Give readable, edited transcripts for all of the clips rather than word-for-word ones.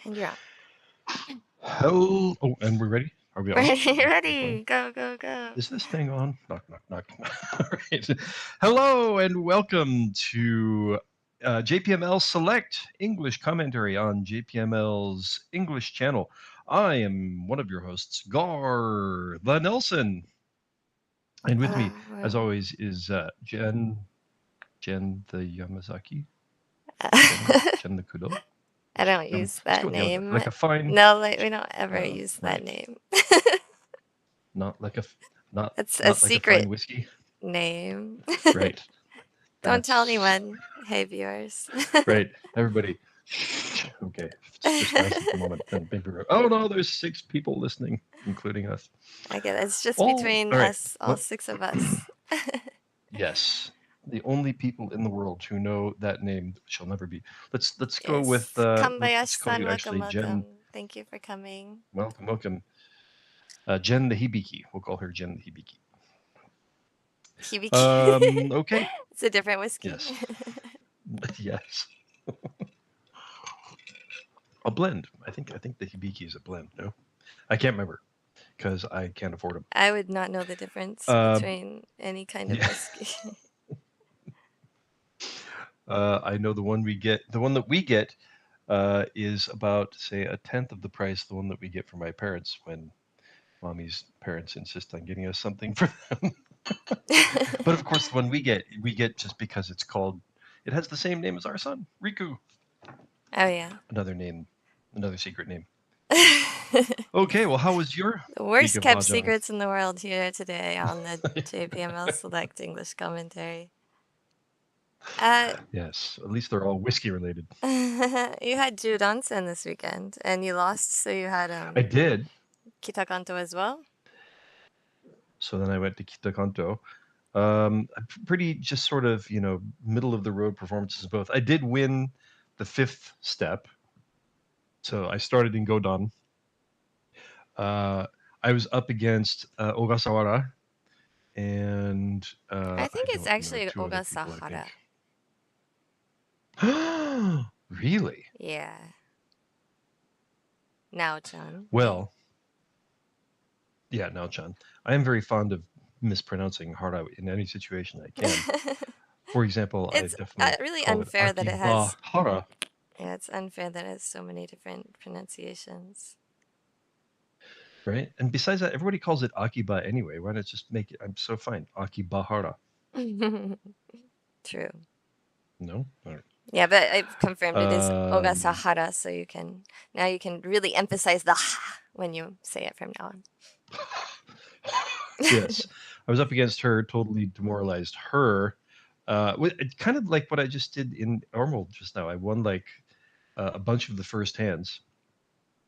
And you're on. Hello. Oh, and we're ready? Are we on? Ready, Are we going? ready. Go, go, go. Is this thing on? Knock, knock, knock. All right. Hello and welcome to JPML Select English Commentary on JPML's English channel. I am one of your hosts, Garthe Nelson. And with me, as Hello. always, is Jenn the Yamazaki. Jenn the Kudo. I don't use Let's go that with Yamazaki. name. Like a fine. No, like we don't ever use that Right. name. Not like a not It's a not like a fine secret whiskey. name. Right. Don't tell That's anyone. Hey, viewers. right. Everybody. Okay. Just fast at the moment. Then maybe. Oh no, there's 6 people listening, including us. I get it. It's just All between right. us, all What? 6 of us. Yes. The only people in the world who know that name shall never be. Let's go with Yes. let's call Kambayashi-san, you welcome, actually Jenn. welcome. Thank you for coming. Welcome, welcome. Jenn the Hibiki. We'll call her Jenn the Hibiki. Hibiki. Okay. It's a different whiskey. Yes. Yes. A blend. I think the Hibiki is a blend. No, I can't remember because I can't afford them. I would not know the difference between any kind of Yeah. whiskey. I know the one we get. The one that we get is about, say, a tenth of the price. The one that we get for my parents when mommy's parents insist on getting us something for them. But of course, the one we get just because it's called. It has the same name as our son, Riku. Oh yeah. Another name, another secret name. Okay, well, how was your The week worst of kept Mahjong? secrets in the world here today on the JPML Select English Commentary. Yes, at least they're all whiskey related. You had Jude Onsen this weekend, and you lost, so you had I did. Kitakanto as well. So then I went to Kitakanto. Pretty just sort of, middle of the road performances both. I did win the 5th step. So I started in Godan. I was up against Ogasawara and I think it's don't know, actually 2 other people, I Ogasahara. think. Really? Yeah. Now-chan. Well, yeah, Now-chan. I am very fond of mispronouncing Hara in any situation I can. For example, I It's definitely really call it unfair that it has. Akibahara. Yeah, it's unfair that it has so many different pronunciations. Right? And besides that, everybody calls it Akiba anyway. Why not just make it? I'm so fine. Akibahara. True. No? All right. Yeah, but I've confirmed it is Um, Ogasahara, so you can really emphasize the ha when you say it from now on. yes. I was up against her, totally demoralized her. It's kind of like what I just did in Ormold just now. I won like a bunch of the first hands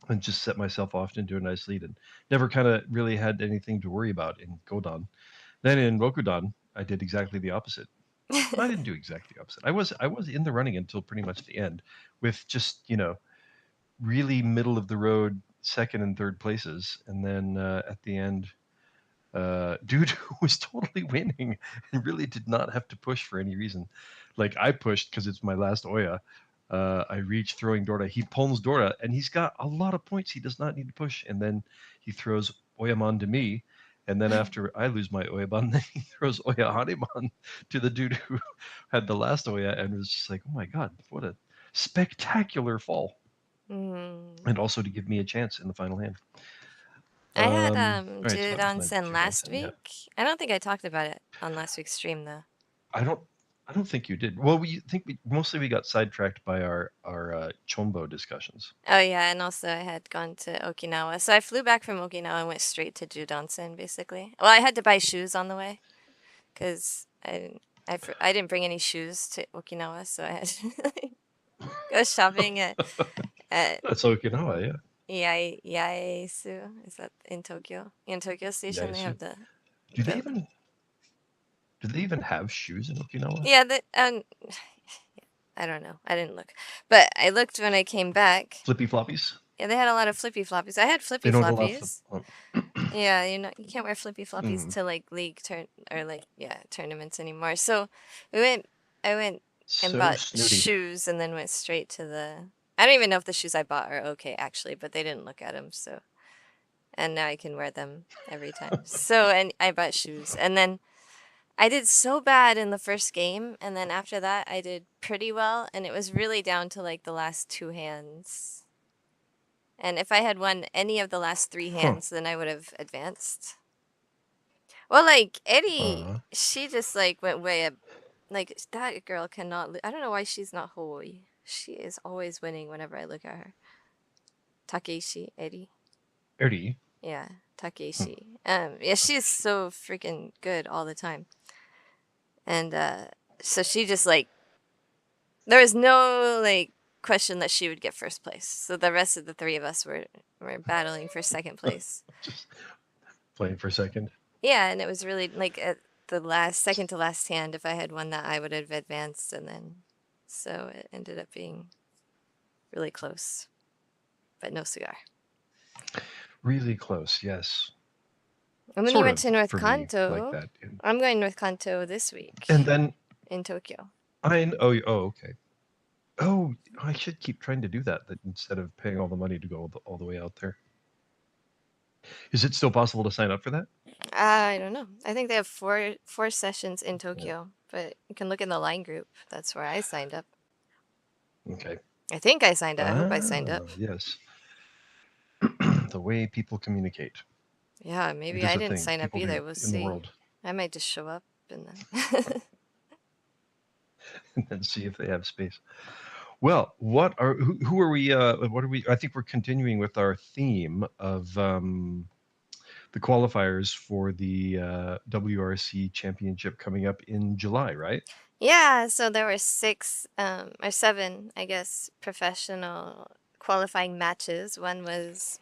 and just set myself off into a nice lead and never kind of really had anything to worry about in Godan. Then in Rokudan, I did exactly the opposite. I didn't do exactly the opposite. I was in the running until pretty much the end, with just really middle of the road second and third places, and then at the end, dude who was totally winning and really did not have to push for any reason. Like I pushed because it's my last Oya. I reach throwing Dora. He pulls Dora, and he's got a lot of points. He does not need to push, and then he throws Oyaman to me. And then after I lose my Oyaban, then he throws Oya Haneman to the dude who had the last Oya, and was just like, oh my god, what a spectacular fall! And also to give me a chance in the final hand. I had All right, so Jude that was my Onsen Jude last Onsen. Yeah. week. I don't think I talked about it on last week's stream though. I don't think you did. Well, we mostly got sidetracked by our Chombo discussions. Oh yeah, and also I had gone to Okinawa. So I flew back from Okinawa and went straight to Jude Onsen basically. Well, I had to buy shoes on the way because I didn't bring any shoes to Okinawa, so I had to go shopping at That's Okinawa, yeah. Yaesu. Is that in Tokyo? In Tokyo Station, they Yaesu. have the Do they even have shoes in Okinawa? yeah. I don't know. I didn't look, but I looked when I came back. Flippy floppies? Yeah, they had a lot of flippy floppies. I had flippy They don't allow floppies. Yeah, you can't wear flippy floppies to like league tournaments anymore. So I went So and bought snooty. shoes and then went straight to the I don't even know if the shoes I bought are okay, actually, but they didn't look at them, so. And now I can wear them every time. So, and I bought shoes. And then I did so bad in the first game, and then after that, I did pretty well, and it was really down to like the last 2 hands. And if I had won any of the last 3 hands, then I would have advanced. Well, like Eddie, she just like went way up. Like that girl cannot. I don't know why she's not Hawaii. She is always winning whenever I look at her. Takeshi, Eddie. Eddie. Yeah, Takeshi. Yeah, she's so freaking good all the time. And so she just like, there was no like question that she would get first place. So the rest of the 3 of us were battling for second place. Just playing for second. Yeah, and it was really like at the second to last hand. If I had won that, I would have advanced, and then so it ended up being really close, but no cigar. Really close, yes. And then Sort you went of to North for me, Kanto. like that. I'm going North Kanto this week. And then in Tokyo. okay. Oh, I should keep trying to do that instead of paying all the money to go all the way out there. Is it still possible to sign up for that? I don't know. I think they have four sessions in Tokyo, but you can look in the line group. That's where I signed up. Okay. I think I signed up. I hope I signed up. Yes. The way people communicate. Yeah, maybe I didn't sign up either. We'll see. The world. I might just show up and then and then see if they have space. Well, who are we? What are we? I think we're continuing with our theme of the qualifiers for the WRC championship coming up in July, right? Yeah, so there were 6 or 7, I guess, professional qualifying matches. One was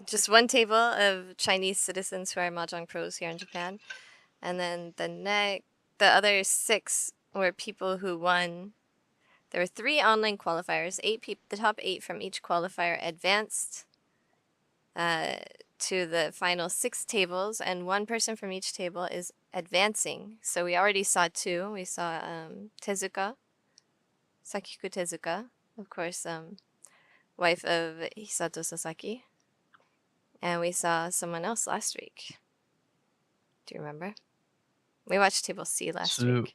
just one table of Chinese citizens who are Mahjong pros here in Japan. And then the other 6 were people who won. There were 3 online qualifiers. The top 8 from each qualifier advanced to the final 6 tables, and 1 person from each table is advancing. So we already saw 2. We saw Tezuka, Sakiku Tezuka, of course, wife of Hisato Sasaki. And we saw someone else last week. Do you remember? We watched Table C last week.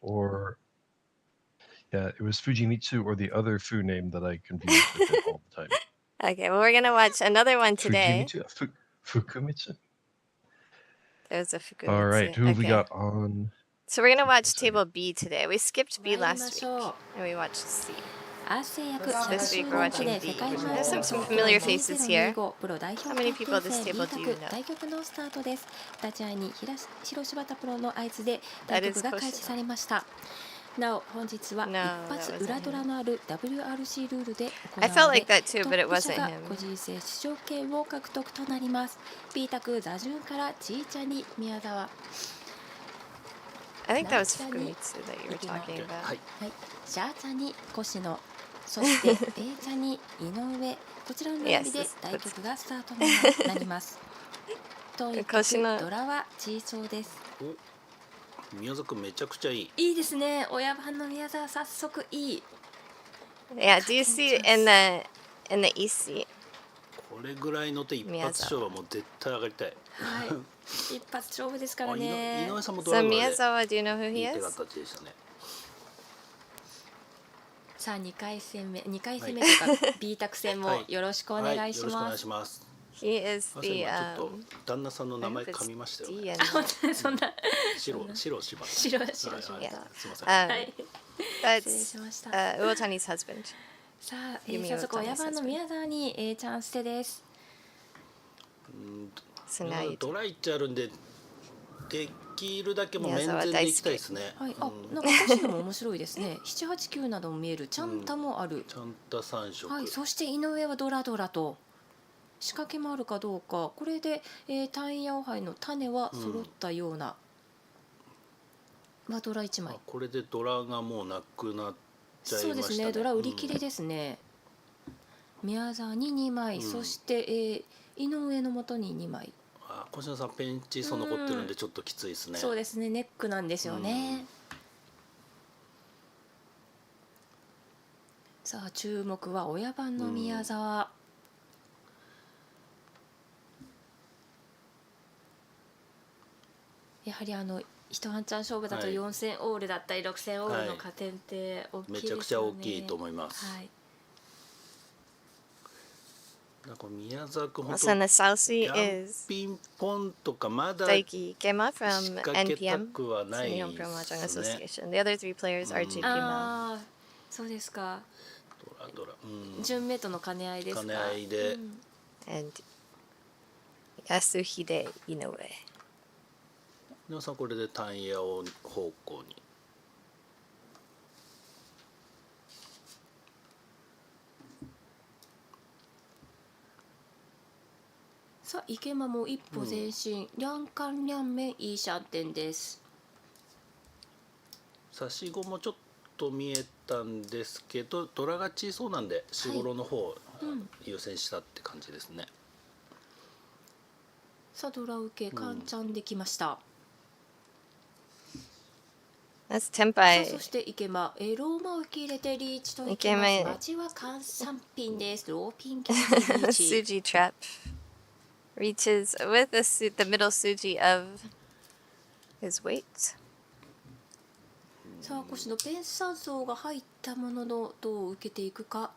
Yeah, it was Fujimitsu or the other Fu name that I confused with it all the time. Okay, well, we're going to watch another one today. Fujimitsu? Fukumitsu? There's a Fukumitsu. All right, who have we got on? So we're going to watch Table B today. We skipped B last week, and we watched C. This week we're watching B. There's some familiar faces here. How many people at this table do you know? That is Koshino. なお本日は一発裏ドラのある WRC ルールで行われ、 I felt like that too, ト but it ップ者 wasn't が him. 個人戦出場権を獲得となります。B 卓座順からちーちゃに宮沢。 I think that was Fukumitsu that you were talking about. はい。シャーチャに越野、そして A 茶に井上、こちらの並びで対局がスタートになります。ということでドラはチーソーです。 宮沢くんめちゃくちゃいい。いいですね。親番の宮沢早速いい。 Yeah, do you see in the East seat? これぐらいの手一発勝負はもう絶対上がりたい。はい。一発勝負ですからね。井上さんもドラマでいい Miyazawa, do you know who he 手 is? 形でしたね。さあ2回戦目というか B 卓戦もよろしくお願いしよろしくお願ます。いします。 He is まさに the 今ちょっと旦那さんの名前噛みましたよね。 D and そんな白しば。白はい白白。はい Yeah. すみません。はい。 that's 失礼しました。 Uotani's husband. さあ、早速親番の宮沢にチャンス手です。So now you ドライってあるんでできるだけもう面前でいきたいですね。はい。あ、なんか星野も面白いですね。7、8、9なども見えるチャンタもある。ちゃんと3色。はい。そして井上はドラドラと仕掛けもあるかどうか。これで単ヤオハイの種は揃ったような。まあドラ1枚。これでドラがもうなくなっちゃいましたね。そうですね。ドラ売り切れですね。宮沢に2枚、そして井上の元に2枚。小島さんペンチ層残ってるんでちょっときついですね。そうですね。ネックなんですよね。さあ注目は親番の宮沢。やはり一半チャン勝負だとはい4戦オールだったり6戦オールの加点って大きいですよね。めちゃくちゃ大きいと思います。はい。なんか宮沢君本 Also 当 Nasalsi ヤン is ピンポンとかまだ Daiki Gema 仕 from 掛けた NPM, くはない Nihon Pro で Mahjong すね。 Association. The other three players are JPML. ああ、そうですか。ドラ、順目との兼ね合いですか。兼ね合いで、And Yasuhide Inoue. 皆さんこれで単野を方向に。さあ池間も一歩前進、両冠両面いいシャンテンです。差し子もちょっと見えたんですけど、ドラが小そうなんで四五郎の方を優先したって感じですね。さあドラ受けカンチャンできました。That's さあ Tenpai. そして池間ローマを受け入れてリーチといきます。町は関3ピンです。ローピンキーリーチ。 Suji trap reaches with the middle Suji of his weight. さあ腰のペン三層が入ったもののどう受けていくか。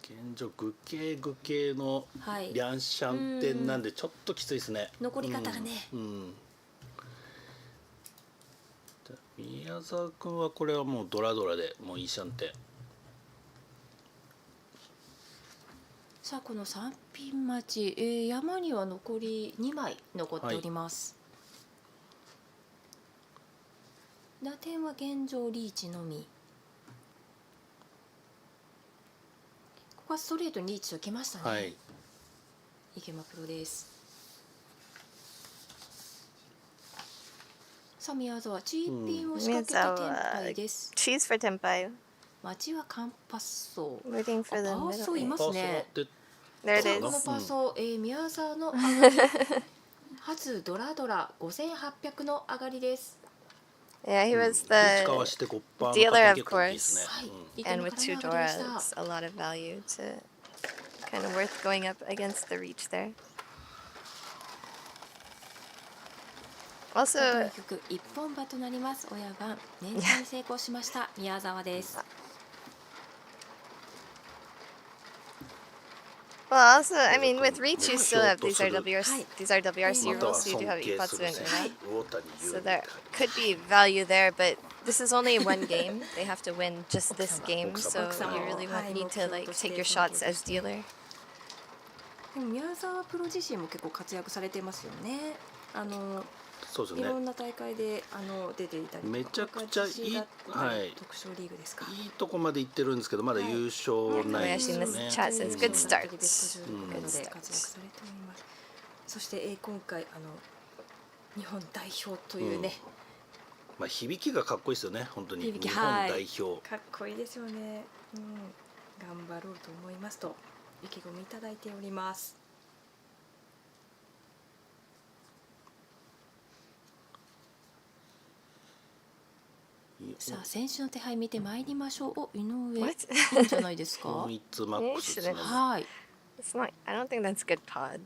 現状愚形のはいリャンシャンテンなんでちょっときついですね。残り方がね、宮沢君はこれはもうドラでもういいシャンテン。さあこの3ピン待ち、山には残り2枚残っております。打点は現状リーチのみ。ここはストレートにリーチときましたね。はい。池間プロです。さあ宮沢チーピンを仕掛けてテンパイです。Cheese for Tenpai. 町はカンパッソ。 Waiting for the パーソーい middle. ますね。パーソナって There it さあこの is. パーソー、宮沢の上がり初ドラ5800の上がりです。Yeah, he was 打ちかわ the して5%の dealer 加 of 点結構大きいですね。はい、 and 池 with 間 two からの上がりでし Dora, た。 it's a lot of value to kind of worth going up against the reach there. こ Also, の曲一本馬となります。親番連射に成功しました宮沢です。 well, also, I mean, with reach, you still have these are Hi. WRC または rules, so you do 尊 have 敬す Ipatsu る and 選 Ura. 手魚谷優 So 美 there could be value there, but this is only one game. They have to win just this game, so you really need to like take your shots as dealer. でも宮沢プロ自身も結構活躍されてますよね。そうですね。いろんな大会で出ていたりとか、めちゃくちゃいい、 GC だったりはい、特賞リーグですか。いいとこまで行ってるんですけどまだ優勝ないですよ Kobayashi in ね this。chat says good start. ベスト16 Good で start. 活躍されております。そして今回日本代表というね、まあ響きがかっこいいですよね本当に。響き日本代表。かっこいいですよね。頑張ろうと思いますと意気込みいただいております。さあ選手の手配見てまいりましょう。お井上 What? いいんじゃないですか。3つマックスですね。はい。 It's not. I don't think that's good pod.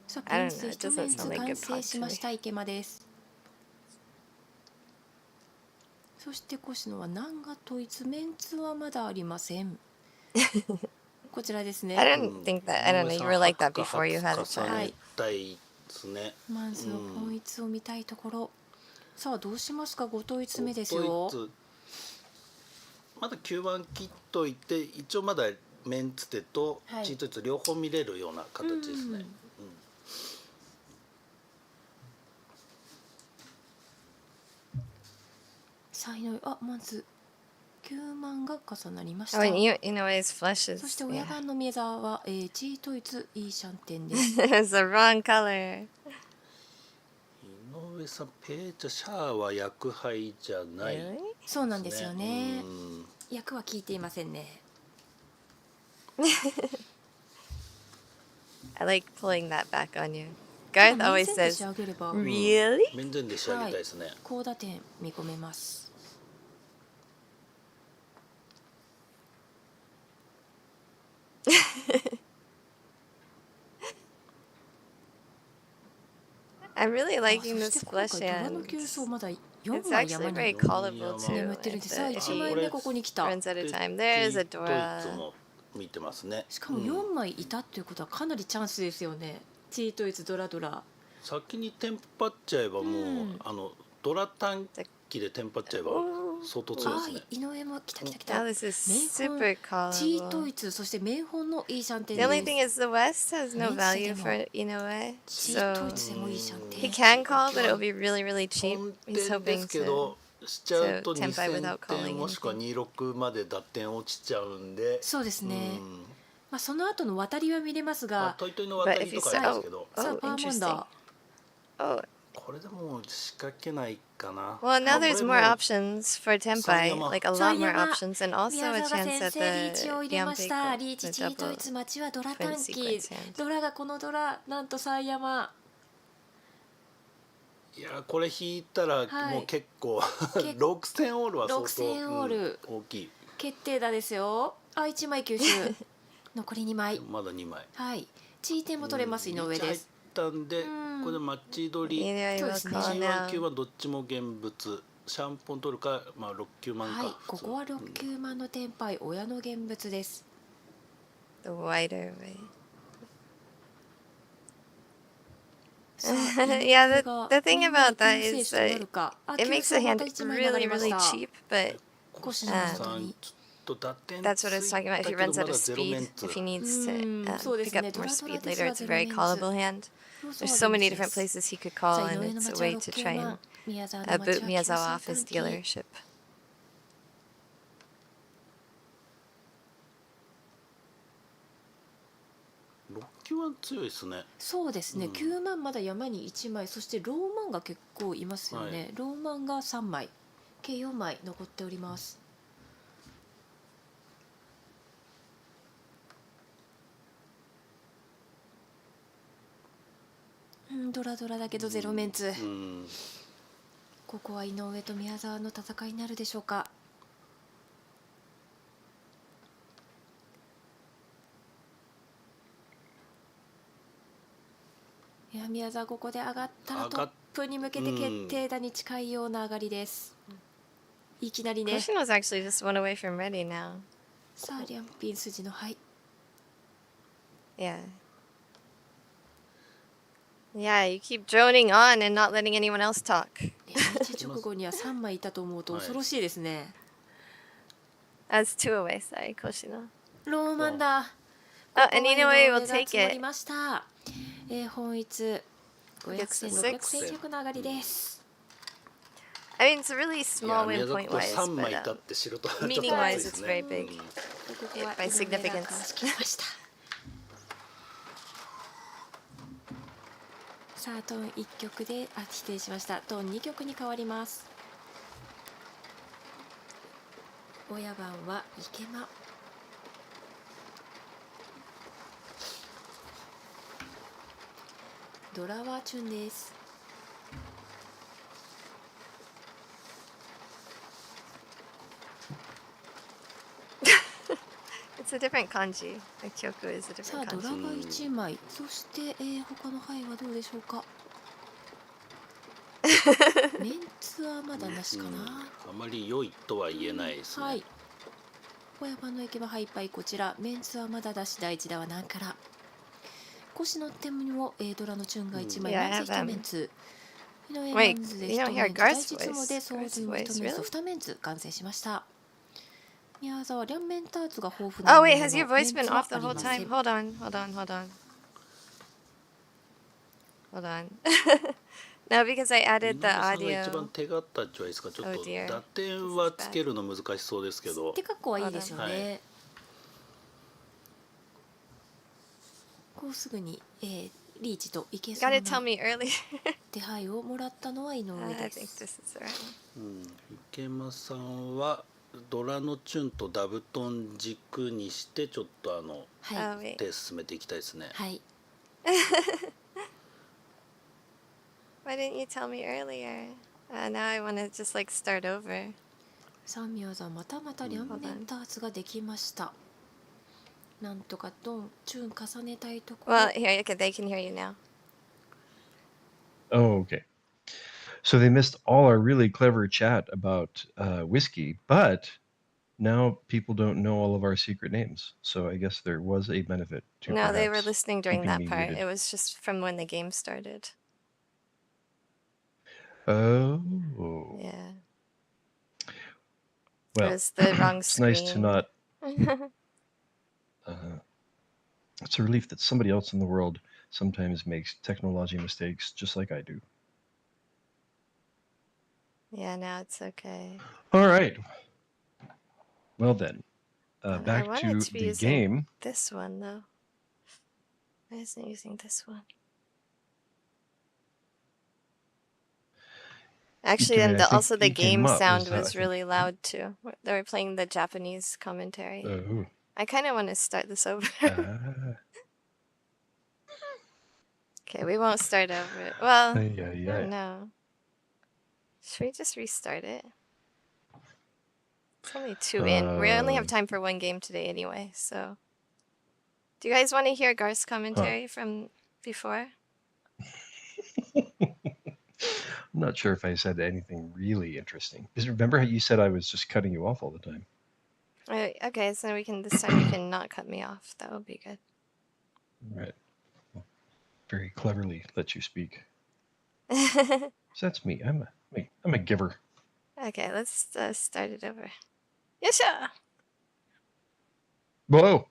さあピ I ン don't ス know. 一 It doesn't メンツ sound like 完 good 成 pod し to ま me. した池間です。そして越野は南賀統一メンツはまだありません。こちらですね。 I didn't think that. I don't know. You were like that before you had a 重 chat. ねたいですね。まずは本一を見たいところ。さあどうしますか。5統一目ですよ。ドイツまだ9番切っといて一応まだメンツテとチートイツ両方見れるような形ですね。さあ井上まず9万が重なりました。 Oh, and you know his flesh そ is. して 親 Yeah. 番の宮沢は、チートイツいいシャンテンです。 It's the wrong color. 井上さんペーチャシャアは役杯じゃないですね。 Really? そうなんですよね。うん役は聞いていませんね。 I like pulling that back on you. Garth ただ always 面前で says, 仕上げれば "Really?" 面前で仕上げたいですね。高打点見込めます。I'm really あ、 liking そして this 今 flesh 回ドラの hand. 急走まだ It's 4枚 actually 山 very に callable too 眠ってるんです。さあ if 1 he 枚目ここに来た。 runs out of time. で There's a チートイツ Dora. も見てますね。しかも4枚いたっていうことはかなりチャンスですよね。チートイツドラドラ。先にテンパっちゃえばもう、ドラ短期でテンパっちゃえば相当強いですね。井上も来た来た来 Now た。 this is 名本 super チート callable. イツそして名本のいいシャンテン The で only す。 thing is the West has no Men's value demo. for Inoue, チートイ so ツでもいいシャンテ he ン。 can call, but it'll be really, really cheap. 本 He's 点で hoping すけ to. どしちゃうと to tempai 2000 without calling 点もしくは anything. 26まで打点落ちちゃうんで、そうですね。うんまあその後の渡りは見れますまあ、が、トイトイの渡りとかありますけど、さあ Oh, パーマン interesting. ダ Oh, これでもう仕掛けないかな。 well, now これ there's も more options for Tempai, Sayama. like a lot more Sayama. options, and also 宮 a 沢 chance 先 at 生リーチを the 入れました。 Yampeiko, リーチ the チートイ double ツ待ちはドラ twin 短期。 sequence hand. ドラがこのドラなんとサイヤマ。いやこれ引いたらはいもう結構、結6000オールは相当6000オール大きい。決定打ですよ。あ、1枚吸収。残り2枚。まだ2枚。はい。チーテンも取れます井上リーチ入っです。たんで、うんこれでマッチ取り。 Inoue will Yes, call G1 級 now. はどっちも現物。シャンポン取るか、まあ6、9万か。はい。ここは6、9万のテンパイ親の現物です。 The wider way. さあ Yeah, 井上が the thing about that 運命 is の救世主とな that るか。あ、 it 急 makes 走 the ま hand た1枚流 really, れまし really た。 cheap, but 腰のさ後に。んちょっと打点 that's what I was talking about. If he runs out of まだゼロメ speed, ンツ if he needs to Mm, pick up more speed later, it's a very callable hand. There's so many different places he could call, さあ井 and 上の it's a 町は way to 6 try 9 and 万。宮沢の町 boot は Miyazawa 9 off his 短期。 dealership. 6級は強いですね。そうですね、9万まだ山に1枚、そしてローマンが結構いますよね、はいローマンが3枚、計4枚残っております。ドラドラだけどゼロメンツ、うんここは井上と宮沢の戦いになるでしょうか。いや宮沢ここで上がったらトップに向けて決定打に近いような上がりです。いきなりね。 Koshino's actually just one away from ready now. さあリャンピン筋のはい。 Yeah. Yeah, you keep droning on and not letting anyone else talk. リーチ直後には3枚いたと思うと恐ろしいですね。That's two away, sorry, Koshino. ローマンだ。 Oh, and Inoue will take 積もり it. ました。本一500戦600戦100の上がりです。 I mean, it's a really いや small 宮 win 沢 point これ wise, 3枚 but いたって知ると meaning wise, it's very big. ここは by 井上が significance. かわしきりました。さあトーン1曲で失礼しました。トーン2曲に変わります。親番は池間。ドラはチュンです。It's a different kanji. The kyoku is a さあ different ドラ kanji. が1枚、そして、他の牌はどうでしょうか。メンツはまだなしかな。あまり良いとは言えないですね。はい。親番の駅はハイパイこちらメンツはまだだし第一打は何から腰の手にもドラのチュンが1枚、Yeah, メンツ I have 1メンツ井上 Wait, マンズで you don't 1 hear メンツ Garth's 第一つもで voice. 総 Garth's 順1 voice, メンツ really? 2メンツ完成しました。宮沢両面ターツが豊富な Oh もの wait, の has your voice メン been ツは off the あり whole ませ time? ん。 Hold on, hold on, hold on. Hold on. No, because I 井 added 上 the さんが一 audio. 番手堅いっちゃいですか。ちょっ Oh と dear. 打点はつけるの難しそうですけど手格好はいいですよはね。こうすぐに、リーチといけそう Gotta tell な me early. 手配をもらったのは井上 I で think す。 this is right. 池間さんはドラのチュンとダブトン軸にしてちょっとは Oh い。 wait. 手進めていきたいですね。はい。 Why didn't you tell me earlier? Now I want to just like start over. さあ宮沢またまた両面ターツができました。なんとかドンチューン重ねたいところ Well, here, okay, they can hear you now. Oh, okay. So they missed all our really clever chat about whiskey, but now people don't know all of our secret names. So I guess there was a benefit to No, they were perhaps listening during keeping that me part. muted. It was just from when the game started. Oh. Yeah. Well, It was the wrong it's screen. nice to not. It's a relief that somebody else in the world sometimes makes technology mistakes just like I do. Yeah, now it's okay. All right. Well then, I back wanted to to be the using game. this one though. Why isn't it using this one? Actually, Okay, and I think also the you came game up sound as, I was think- really loud too. They were playing the Japanese commentary. Oh. I kind of want to start this over. Okay, we won't start over. Well, I don't know. Should we just restart it? It's only 2 in. We only have time for one game today anyway, so. Do you guys want to hear Garth's commentary from before? I'm not sure if I said anything really interesting. Because remember how you said I was just cutting you off all the time? Okay, so this time you can not cut me off. That would be good. Right. Well, very cleverly let you speak. So that's me. I'm a giver. Okay, let's start it over. Yesha! Whoa!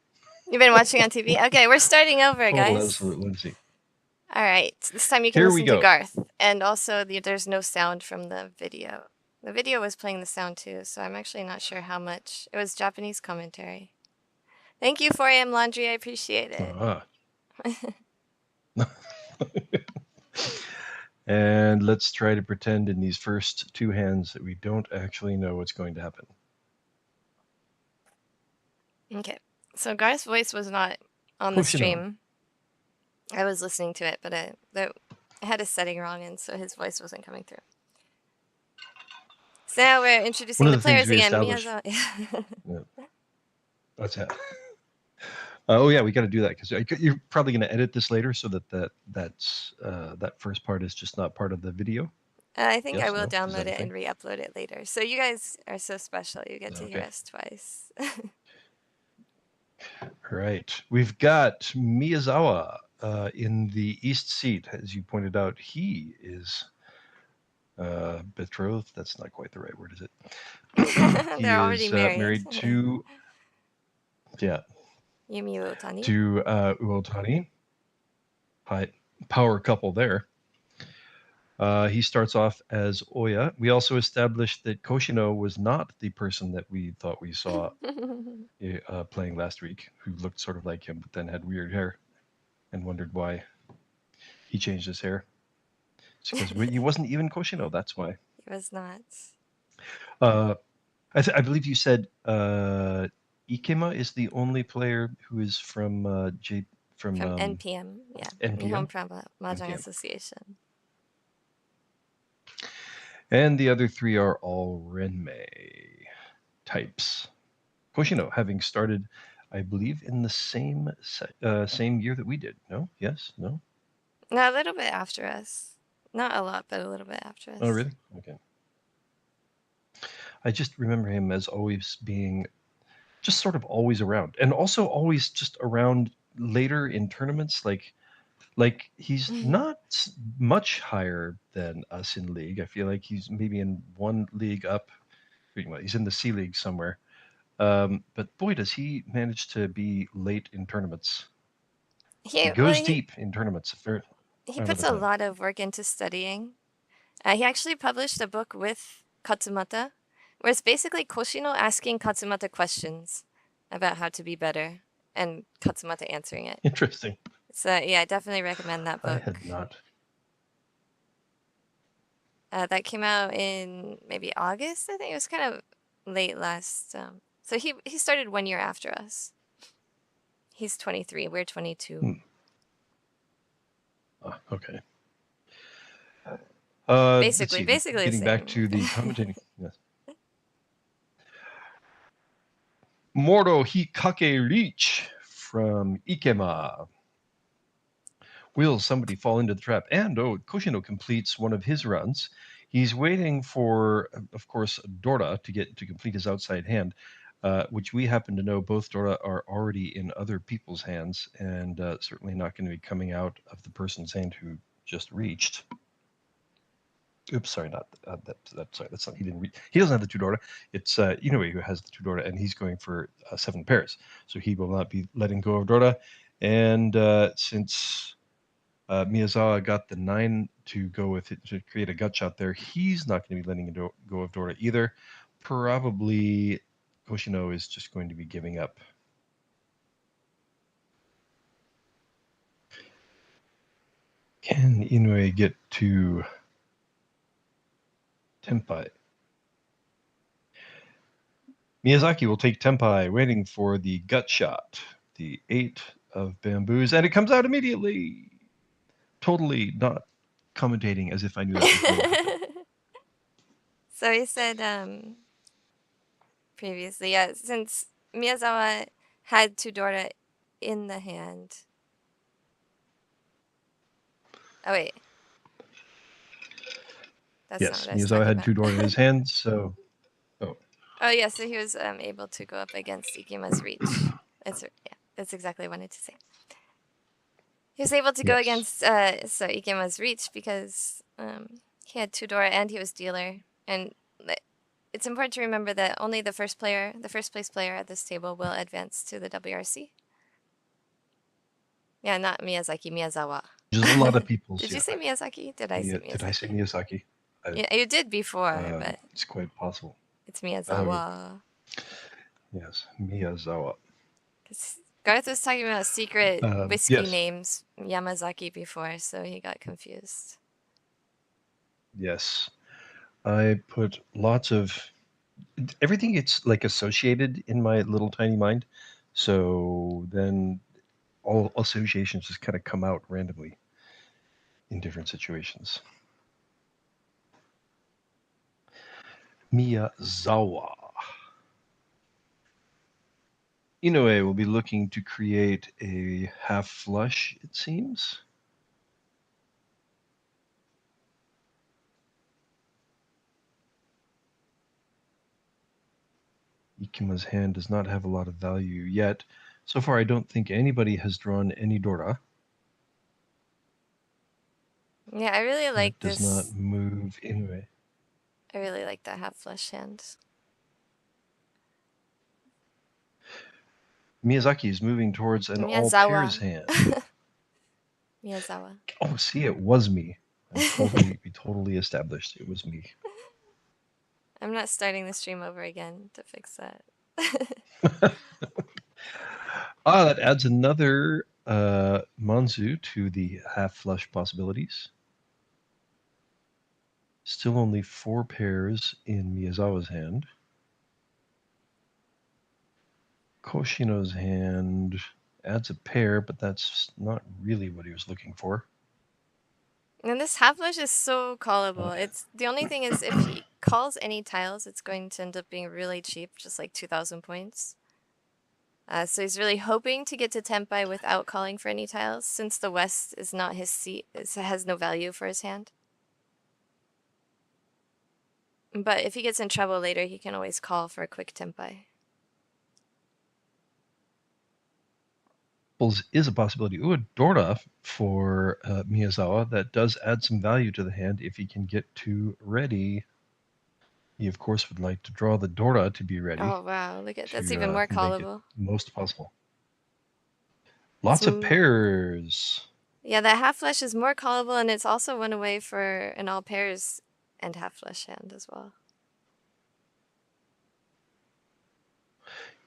You've been watching on TV? Okay, we're starting over, Total guys. absolute Lindsay. All right, this time you can Here we listen to go. Garth. And also, there's no sound from the video. The video was playing the sound too, so I'm actually not sure how much. It was Japanese commentary. Thank you, 4am Laundry. I appreciate it. And let's try to pretend in these first two hands that we don't actually know what's going to happen. Okay, so Garth's voice was not on the stream. I was listening to it, but I had a setting wrong, and so his voice wasn't coming through. So now we're introducing the players again. What's that? Oh yeah, we got to do that because you're probably going to edit this later, so that first part is just not part of the video. I think I will download it and re-upload it later. So you guys are so special. You get to hear us twice. Right. We've got Miyazawa in the east seat. As you pointed out, he is betrothed. That's not quite the right word, is it? They're already married. To Yumi Uotani. To Uotani. Power couple there. He starts off as Oya. We also established that Koshino was not the person that we thought we saw playing last week, who looked sort of like him, but then had weird hair, and wondered why he changed his hair. It's because he wasn't even Koshino. That's why. He was not. I believe you said Ikema is the only player who is from NPM. Yeah. NPM? Nihon Mahjong Association. And the other three are all Renmei types. Koshino, having started, I believe, in the same year that we did. No? Yes? No? No, a little bit after us. Not a lot, but a little bit after us. Oh, really? Okay. I just remember him as always being just sort of always around, and also always just around later in tournaments. Like he's not much higher than us in league. I feel like he's maybe in one league up. Well, he's in the C League somewhere. But boy, does he manage to be late in tournaments. He goes deep in tournaments. He puts a lot of work into studying. He actually published a book with Katsumata, where it's basically Koshino asking Katsumata questions about how to be better, and Katsumata answering it. Interesting. So yeah, I definitely recommend that book. I had not. That came out in maybe August, I think. It was kind of late last. So he started 1 year after us. He's 23. We're 22. Okay. Basically getting back to the commentating. Yes. Moro Hikake Reach from Ikema. Will somebody fall into the trap? And Koshino completes one of his runs. He's waiting for, of course, Dora to complete his outside hand, which we happen to know both Dora are already in other people's hands, and certainly not going to be coming out of the person's hand who just reached. Oops, sorry, not that. Sorry, that's not. He didn't. He doesn't have the two Dora. It's Inoue who has the two Dora, and he's going for 7 pairs. So he will not be letting go of Dora. And since Miyazawa got the 9 to go with it to create a gut shot there, he's not going to be letting go of Dora either. Probably Koshino is just going to be giving up. Can Inoue get to Tenpai? Miyazaki will take Tenpai, waiting for the gut shot. The 8 of bamboos, and it comes out immediately. Totally not commentating as if I knew that before. So he said previously, yeah, since Miyazawa had two Dora in the hand. Oh wait. That's yes, not what I was Miyazawa talking had about. 2 Dora in his hand, so Oh yeah, so he was able to go up against Ikema's reach. That's exactly what I wanted to say. He was able to go against Ikema's reach because he had 2 Dora and he was dealer. And it's important to remember that only the first place player at this table will advance to the WRC. Yeah, not Miyazaki, Miyazawa. There's a lot of people. Did you say Miyazaki? Did I say Miyazaki? Did I say Miyazaki? Yeah, you did before, but it's quite possible. it's Miyazawa. Yes, Miyazawa. Garth was talking about secret whiskey names, Yamazaki, before, so he got confused. Yes. I put lots of... Everything gets like associated in my little tiny mind. So then all associations just kind of come out randomly in different situations. Miyazawa. Inoue will be looking to create a half flush, it seems. Ikema's hand does not have a lot of value yet. So far, I don't think anybody has drawn any Dora. Yeah, I really like this. Does not move Inoue. I really like that half flush hand. Miyazaki is moving towards an all pairs hand. Miyazawa. Oh, see, it was me. We totally established it was me. I'm not starting the stream over again to fix that. That adds another Manzu to the half flush possibilities. Still only 4 pairs in Miyazawa's hand. Koshino's hand adds a pair, but that's not really what he was looking for. And this half flush is so callable. It's the only thing is if he calls any tiles, it's going to end up being really cheap, just like 2,000 points. So he's really hoping to get to Tenpai without calling for any tiles, since the West is not his seat. It has no value for his hand. But if he gets in trouble later, he can always call for a quick Tenpai. Is a possibility. Ooh, a Dora for Miyazawa. That does add some value to the hand if he can get to ready. He, of course, would like to draw the Dora to be ready. Oh, wow. Look at that's even more callable. Most possible. Lots of pairs. Yeah, that half flush is more callable, and it's also one away for an all pairs and half flush hand as well.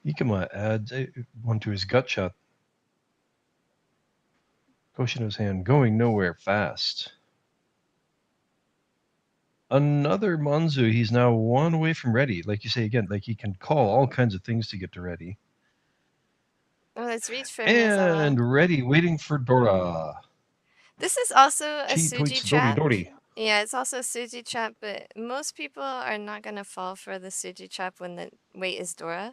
Ikema adds one to his gut shot. Koshino's hand going nowhere fast. Another Manzu. He's now 1 away from ready. Like you say again, like he can call all kinds of things to get to ready. Oh, let's reach for Miyazawa. And ready, waiting for Dora. This is also a Suji trap. Yeah, it's also a Suji trap, but most people are not going to fall for the Suji trap when the weight is Dora.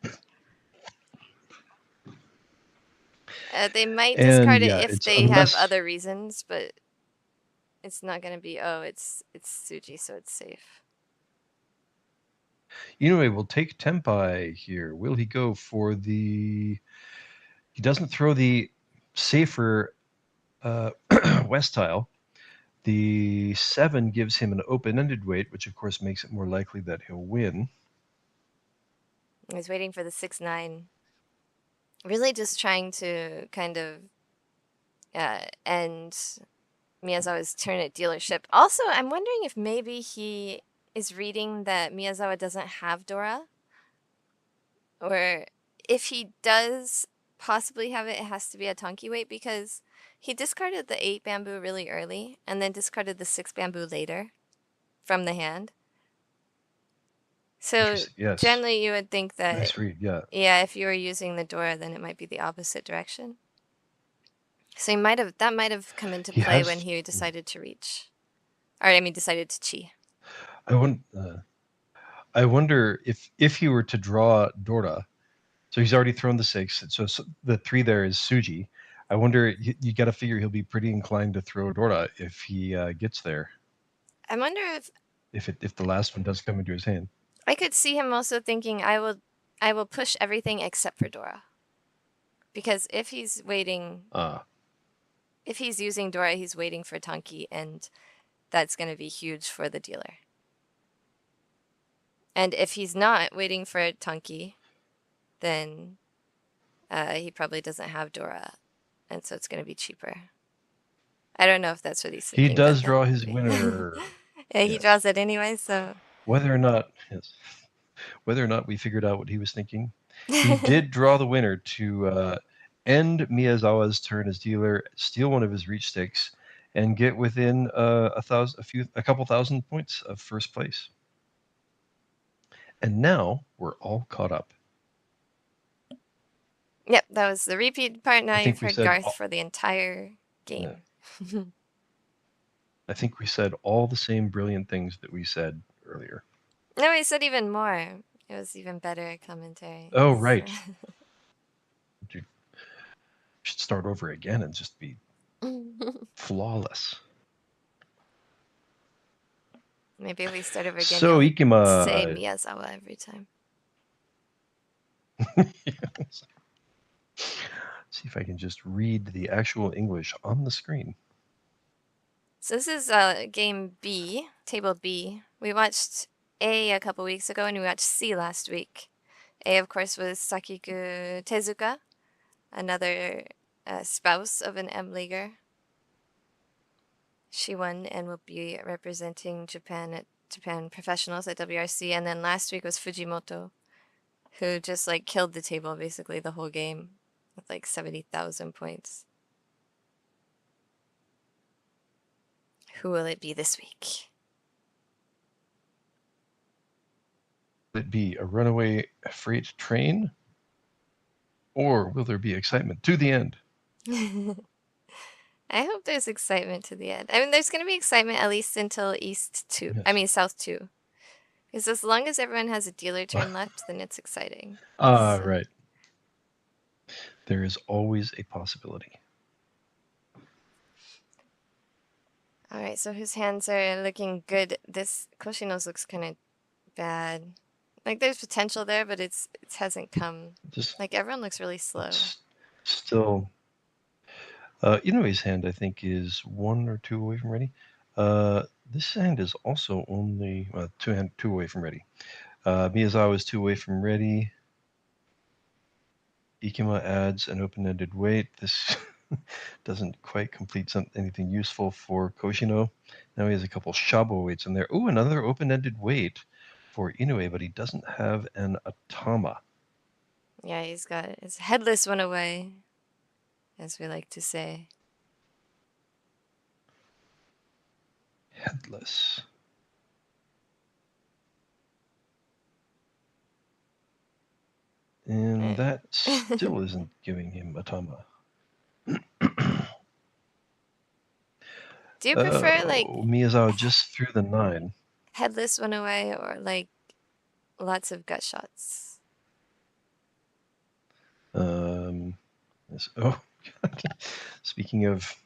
They might And discard yeah, it if it's they have unless other reasons, but it's not gonna be, oh, it's Tsuji, so it's safe. Inoue will take Tenpai here. Will he go for the... He doesn't throw the safer west tile. The 7 gives him an open-ended weight, which of course makes it more likely that he'll win. He's waiting for the 6-9. Really just trying to kind of end Miyazawa's turn at dealership. Also, I'm wondering if maybe he is reading that Miyazawa doesn't have Dora. Or if he does possibly have it, it has to be a Tonki weight because he discarded the 8 bamboo really early and then discarded the 6 bamboo later from the hand. So Yes. generally you would think that, Nice read, yeah. yeah, if you were using the Dora, then it might be the opposite direction. So that might have come into play when he decided to reach. Or I mean decided to chi. I wonder if he were to draw Dora, so he's already thrown the 6, so the 3 there is Suji. I wonder, you got to figure he'll be pretty inclined to throw Dora if he gets there. I wonder if the last one does come into his hand. I could see him also thinking, I will push everything except for Dora. Because if he's waiting, if he's using Dora, he's waiting for Tonki, and that's going to be huge for the dealer. And if he's not waiting for Tonki, then he probably doesn't have Dora, and so it's going to be cheaper. I don't know if that's what he's thinking. He does draw his winner. Yeah, he draws it anyway, so... Whether or not we figured out what he was thinking, he did draw the winner to end Miyazawa's turn as dealer, steal one of his reach sticks, and get within a couple thousand points of first place. And now we're all caught up. Yep, that was the repeat part. Now you've heard Garthe for the entire game. Yeah. I think we said all the same brilliant things that we said earlier. No, we said even more. It was even better commentary. Oh, right. You should start over again and just be flawless. Maybe if we start over again, so Ikima, say Miyazawa every time. Yes. See if I can just read the actual English on the screen. So this is game B, table B. We watched A a couple weeks ago, and we watched C last week. A, of course, was Sakiku Tezuka, another spouse of an M-leaguer. She won and will be representing Japan professionals at WRC. And then last week was Fujimoto, who just like killed the table basically the whole game with like 70,000 points. Who will it be this week? Will it be a runaway freight train? Or will there be excitement to the end? I hope there's excitement to the end. I mean, there's going to be excitement at least until East 2. Yes. I mean, South 2. Because as long as everyone has a dealer turn left, then it's exciting. Right. There is always a possibility. All right, so whose hands are looking good? This Koshino's looks kind of bad. Like there's potential there, but it hasn't come. Like everyone looks really slow. Still, Inoue's hand I think is 1 or 2 away from ready. This hand is also only 2 away from ready. Miyazawa is 2 away from ready. Ikima adds an open-ended weight. This doesn't quite complete anything useful for Koshino. Now he has a couple Shabo weights in there. Ooh, another open-ended weight for Inoue, but he doesn't have an Atama. Yeah, he's got his headless one away, as we like to say. Headless. And that still isn't giving him Atama. Do you prefer like Miyazawa just threw the 9? Headless one away or like lots of gut shots? Yes. Oh, speaking of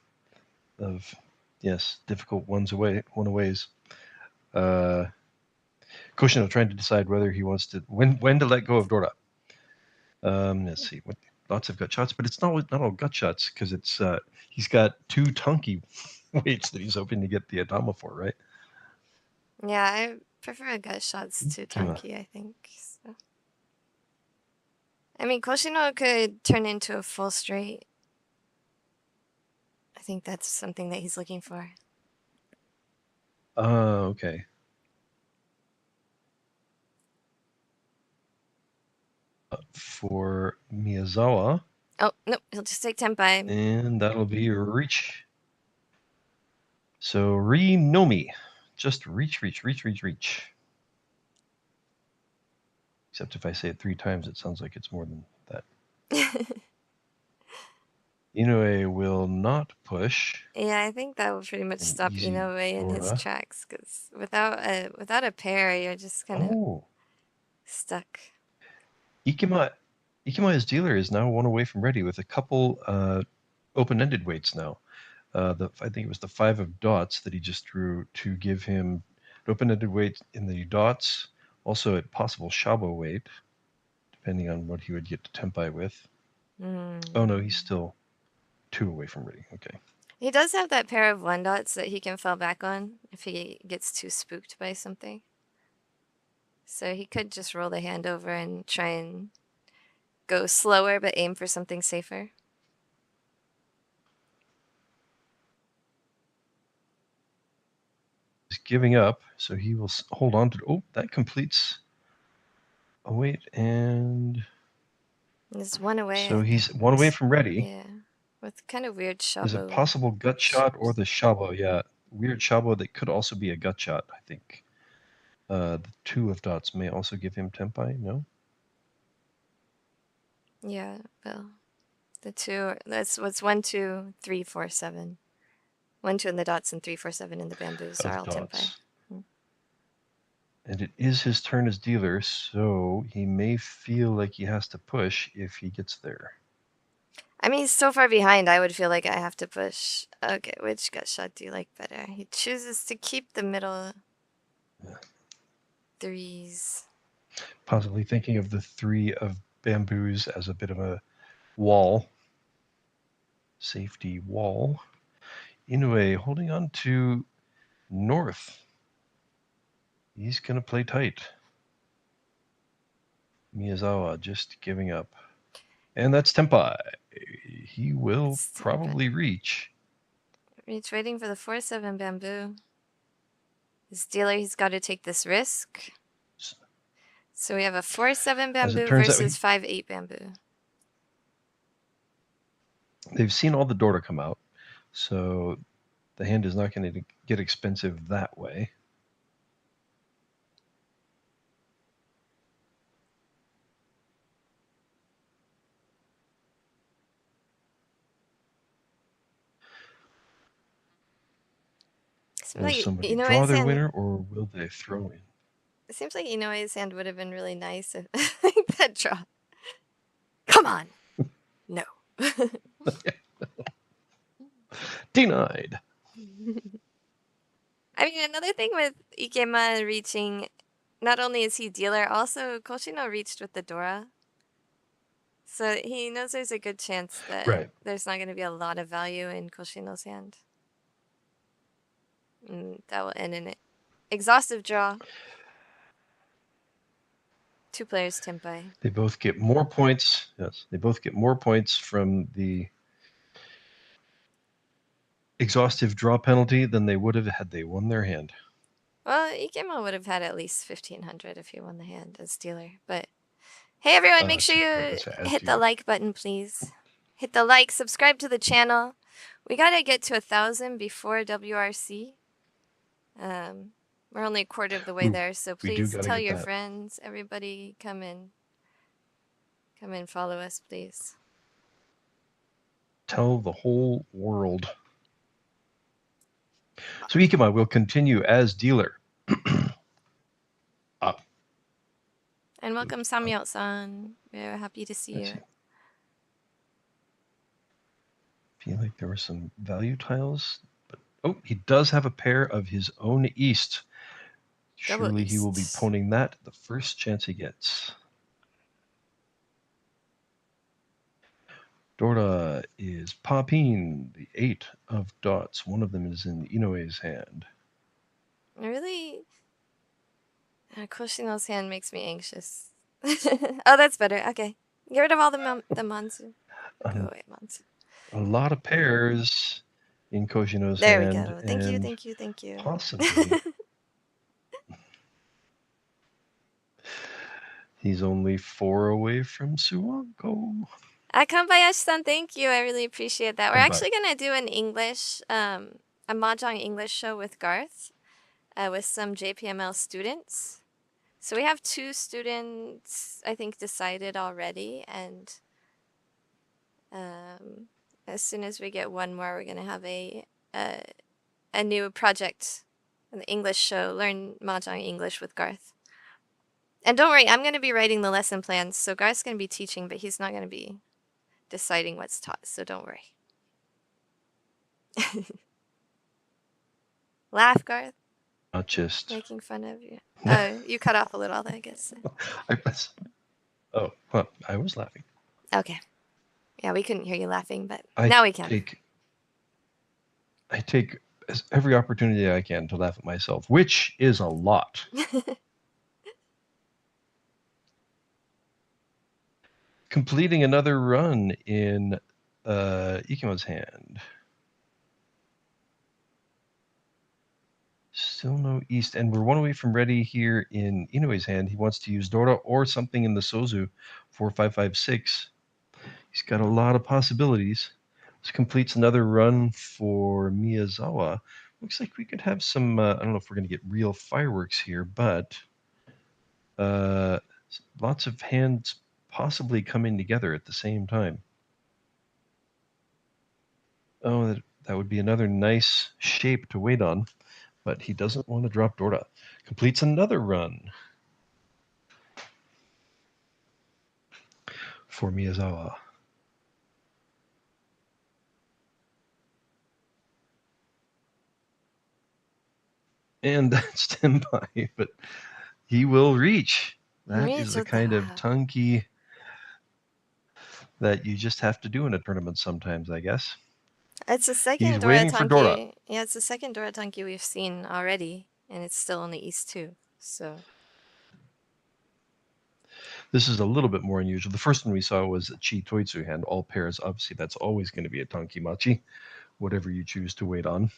yes, difficult one aways. Koshino trying to decide whether he wants to when to let go of Dora. Let's see. Lots of gut shots, but it's not all gut shots because it's he's got 2 Tonki weights that he's hoping to get the Adama for, right? Yeah, I prefer gut shots to Tonki, I think. So. I mean, Koshino could turn into a full straight. I think that's something that he's looking for. Okay. For Miyazawa. Oh, nope, he'll just take Tenpai. And that'll be reach. So Renomi. Just reach. Except if I say it 3 times, it sounds like it's more than that. Inoue will not push. Yeah, I think that will pretty much stop Inoue in his tracks, because without a pair, you're just kind of stuck. Ikema's dealer is now 1 away from ready with a couple open-ended weights now. I think it was the 5 of dots that he just drew to give him an open-ended weight in the dots, also a possible Shabo weight, depending on what he would get to Tenpai with. Oh no, he's still 2 away from ready. Okay. He does have that pair of 1 dots that he can fall back on if he gets too spooked by something. So he could just roll the hand over and try and go slower, but aim for something safer. He's giving up, so he will hold on to. Oh, that completes. Oh wait, and there's 1 away. So he's 1 away from ready. Yeah, with kind of weird Shabo. There's a possible gut shot or the Shabo. Yeah, weird Shabo that could also be a gut shot. I think. The 2 of dots may also give him Tenpai. No. Yeah, well, the 2. That's what's 1, 2, 3, 4, 7. 1, 2 in the dots and 3, 4, 7 in the bamboos are all Tenpai. And it is his turn as dealer, so he may feel like he has to push if he gets there. I mean, he's so far behind, I would feel like I have to push. Okay, which gut shot do you like better? He chooses to keep the middle 3s. Possibly thinking of the 3 of bamboos as a bit of a wall. Safety wall. Inoue holding on to north. He's going to play tight. Miyazawa just giving up. And that's Tenpai. He will probably reach. Reach, waiting for the 4-7 bamboo. His dealer, he's got to take this risk. So we have a 4-7 bamboo versus 5-8 bamboo. They've seen all the Dora come out, so the hand is not going to get expensive that way. Will somebody draw their winner, or will they throw in? It seems like Inoue's hand would have been really nice if that draw. Come on. No. Denied. I mean, another thing with Ikema reaching, not only is he dealer, also Koshino reached with the Dora. So he knows there's a good chance that there's not going to be a lot of value in Koshino's hand. And that will end in an exhaustive draw. 2 players Tenpai. They both get more points. Yes, they both get more points from the exhaustive draw penalty than they would have had they won their hand. Well, Ikema would have had at least 1,500 if he won the hand as dealer. But hey, everyone, make sure you hit the like button, please. Hit the like, subscribe to the channel. We got to get to 1,000 before WRC. We're only a quarter of the way there, so please tell your friends. Everybody come in, follow us, please. Tell the whole world. So Ikema will continue as dealer. Up. And welcome Samyot-san. We're happy to see you. feel like there were some value tiles, but oh, he does have a pair of his own east. Surely he will be pwning that the first chance he gets. Dorda is popping the 8 of dots. One of them is in Inoue's hand. Really? Koshino's hand makes me anxious. Oh, that's better. Okay. Get rid of all the Manzu. Go away, Manzu. A lot of pairs in Koshino's there hand. There we go. Thank you, thank you, thank you. Possibly. He's only 4 away from Suwanko. Kanbayashi-san, thank you. I really appreciate that. We're actually going to do an English, a Mahjong English show with Garthe, with some JPML students. So we have 2 students, I think, decided already. And as soon as we get one more, we're going to have a new project, an English show, Learn Mahjong English with Garthe. And don't worry, I'm going to be writing the lesson plans. So Garth's going to be teaching, but he's not going to be deciding what's taught. So don't worry. Laugh, Garthe. Not just making fun of you. You cut off a little, I guess. Oh, well, I was laughing. Okay. Yeah, we couldn't hear you laughing, but now we can. I take every opportunity I can to laugh at myself, which is a lot. Completing another run in Ikima's hand. Still no east, and we're 1 away from ready here in Inoue's hand. He wants to use Dorda or something in the Sozu for 556. He's got a lot of possibilities. This completes another run for Miyazawa. Looks like we could have some, I don't know if we're going to get real fireworks here, but lots of hands possibly coming together at the same time. Oh, that would be another nice shape to wait on, but he doesn't want to drop Dorda. Completes another run for Miyazawa. And that's Tenpai, but he will reach. That is the kind of tanki that you just have to do in a tournament sometimes, I guess. It's the second Dora tanki. Yeah, it's the second Dora tanki we've seen already, and it's still on the east too. So this is a little bit more unusual. The first one we saw was a Chi Toitsu hand, all pairs. Obviously, that's always going to be a tanki machi, whatever you choose to wait on.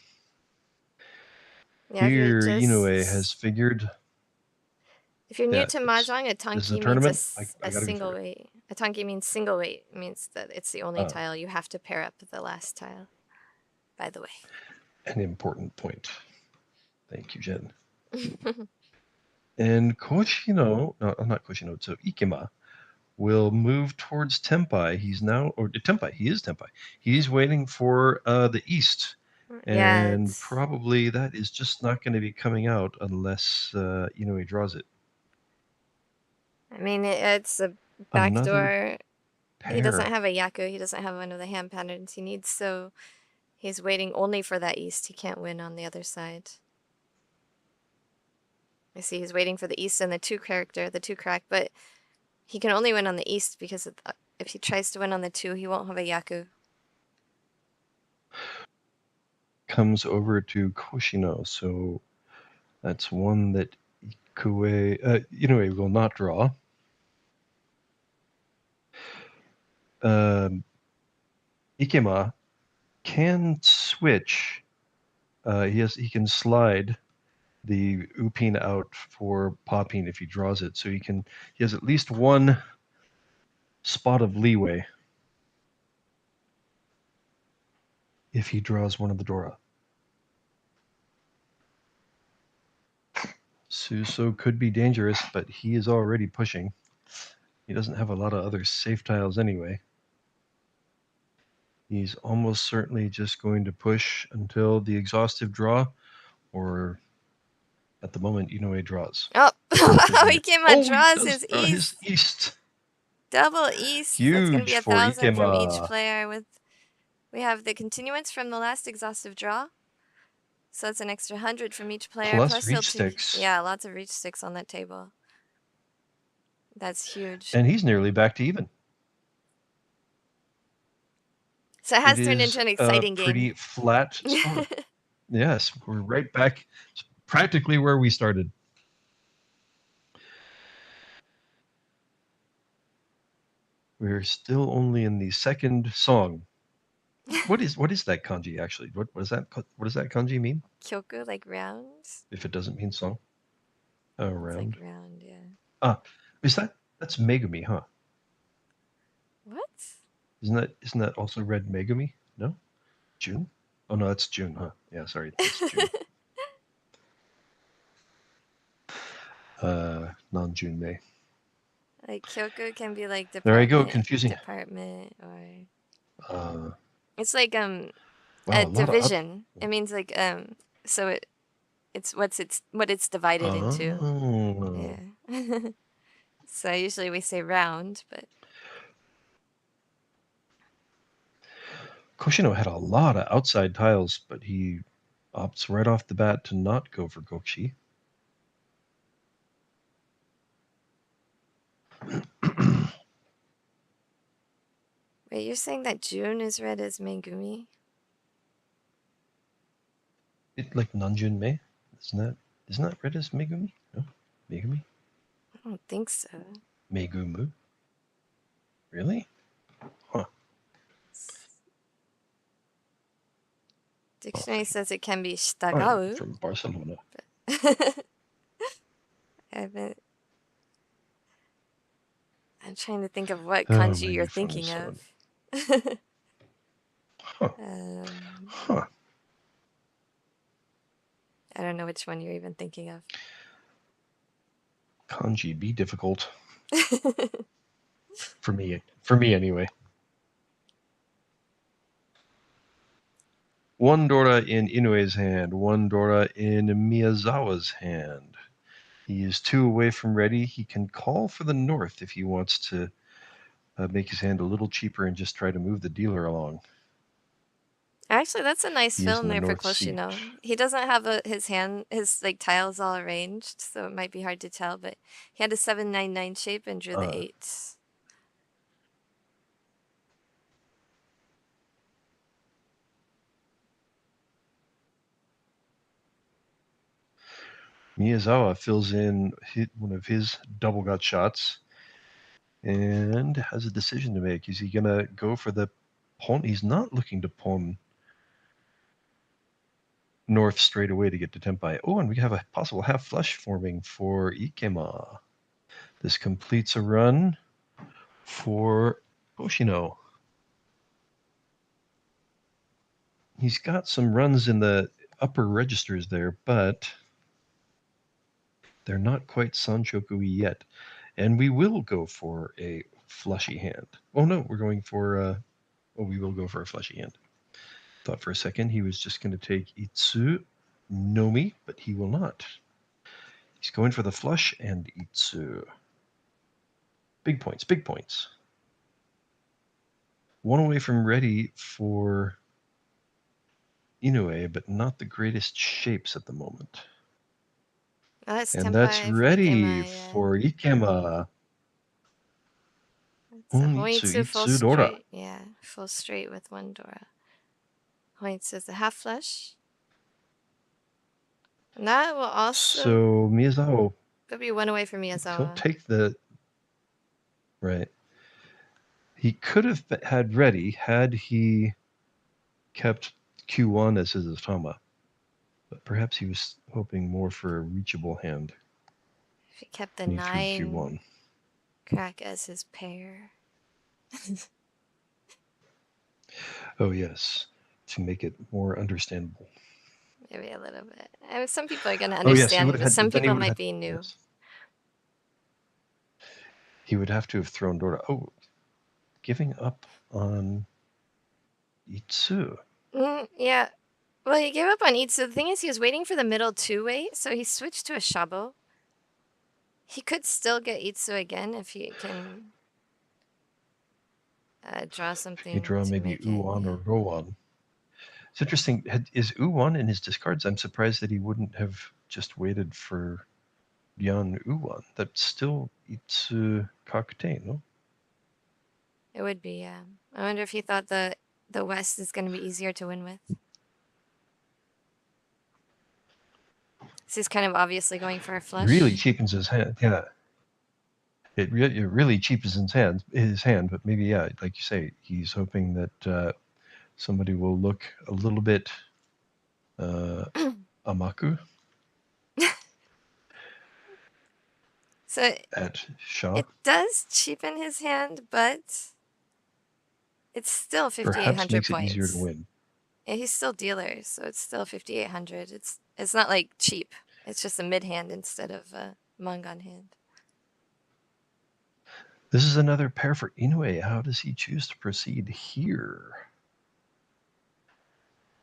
Yeah, here, Inoue has figured. If you're new to Mahjong, a tanki means a single weight. A tanki means single weight. It means that it's the only tile. You have to pair up the last tile, by the way. An important point. Thank you, Jen. And Koshino, no, not Koshino, so Ikema will move towards Tenpai. He's now, or Tenpai, he is Tenpai. He's waiting for the east. And probably that is just not going to be coming out unless Inoue draws it. I mean, it's a backdoor. He doesn't have a yaku. He doesn't have one of the hand patterns he needs, so he's waiting only for that east. He can't win on the other side. I see he's waiting for the east and the 2 character, the 2 crack, but he can only win on the east because if he tries to win on the 2, he won't have a yaku. Comes over to Koshino, so that's one that Inoue will not draw. Ikema can switch. He can slide the Upin out for popping if he draws it, so he has at least 1 spot of leeway if he draws one of the Dora. Suso could be dangerous, but he is already pushing. He doesn't have a lot of other safe tiles anyway. He's almost certainly just going to push until the exhaustive draw, or at the moment, Inoue draws. Oh, Ikema draws his east. Double east. Huge. That's going to be 1,000 from each player with We have the continuance from the last exhaustive draw. So that's an extra 100 from each player. Plus he'll reach sticks. Yeah, lots of reach sticks on that table. That's huge. And he's nearly back to even. So it has turned into an exciting game. Pretty flat score. Yes, we're right back, practically where we started. We're still only in the second song. What is that kanji actually? What does that kanji mean? Kyoku, like rounds. If it doesn't mean song. Oh, round. It's like round, yeah. Ah, that's Megumi, huh? What? Isn't that also read Megumi? No? June? Oh no, that's June, huh? Yeah, sorry, that's June. Non-June May. Like Kyoku can be like department. There I go, confusing. Department or. Uh, It's like wow, a division. It means like so it's what it's divided into. Yeah. So usually we say round, but Koshino had a lot of outside tiles, but he opts right off the bat to not go for Gokshi. wait, you're saying that June is read as Megumi? It like Nanjun Mei? Isn't that read as Megumi? No? Megumi? I don't think so. Megumu? Really? Huh. Dictionary says it can be shitagau. From Barcelona. I'm trying to think of what kanji you're thinking of. Huh. I don't know which one you're even thinking of. Kanji be difficult. For me anyway. One Dora in Inoue's hand, one Dora in Miyazawa's hand. He is 2 away from ready. He can call for the north if he wants to make his hand a little cheaper and just try to move the dealer along. Actually, that's a nice He film is in the there for north seat. Koshino. He doesn't have his like tiles all arranged, so it might be hard to tell, but he had a 799 shape and drew the 8s. Miyazawa fills in one of his double gut shots and has a decision to make. Is he going to go for the pawn? He's not looking to pawn north straight away to get to Tenpai. Oh, and we have a possible half flush forming for Ikema. This completes a run for Koshino. He's got some runs in the upper registers there, but they're not quite Sanchoku yet. And we will go for a flushy hand. Oh no, we're going for we will go for a flushy hand. Thought for a second he was just going to take Itsu Nomi, but he will not. He's going for the flush and Itsu. Big points, big points. One away from ready for Inoue, but not the greatest shapes at the moment. And that's ready for Ikema. Hoitsu full straight. Yeah, full straight with one Dora. Hoitsu is a half flush. And that will also... So Miyazawa... That'll be one away from Miyazawa. He'll take the... Right. He could have had ready had he kept Q1 as his Atama. But perhaps he was hoping more for a reachable hand. If he kept the 9 Q1 crack as his pair. Oh, yes. To make it more understandable. Maybe a little bit. I mean, some people are going to understand, but some people might be new. Yes. He would have to have thrown Dora. Oh, giving up on Itsu. Yeah. Well, he gave up on Itsu. The thing is, he was waiting for the middle 2-weight, so he switched to a Shabo. He could still get Itsu again if he can. draw You something draw to maybe make it. Uwan or Rowan. It's interesting. Is Uwan in his discards? I'm surprised that he wouldn't have just waited for Yan Uwan. That's still Itsu Kakute, no? It would be, yeah. I wonder if he thought the West is going to be easier to win with. So he's kind of obviously going for a flush. Really cheapens his hand. Yeah. It really cheapens his hand, but maybe, yeah, like you say, he's hoping that somebody will look a little bit amaku So at Shaw. it does cheapen his hand, but it's still Perhaps 5,800 makes it points. easier to win. Yeah, he's still dealer, so it's still 5,800. It's not like cheap. It's just a mid hand instead of a Mangan hand. This is another pair for Inoue. How does he choose to proceed here?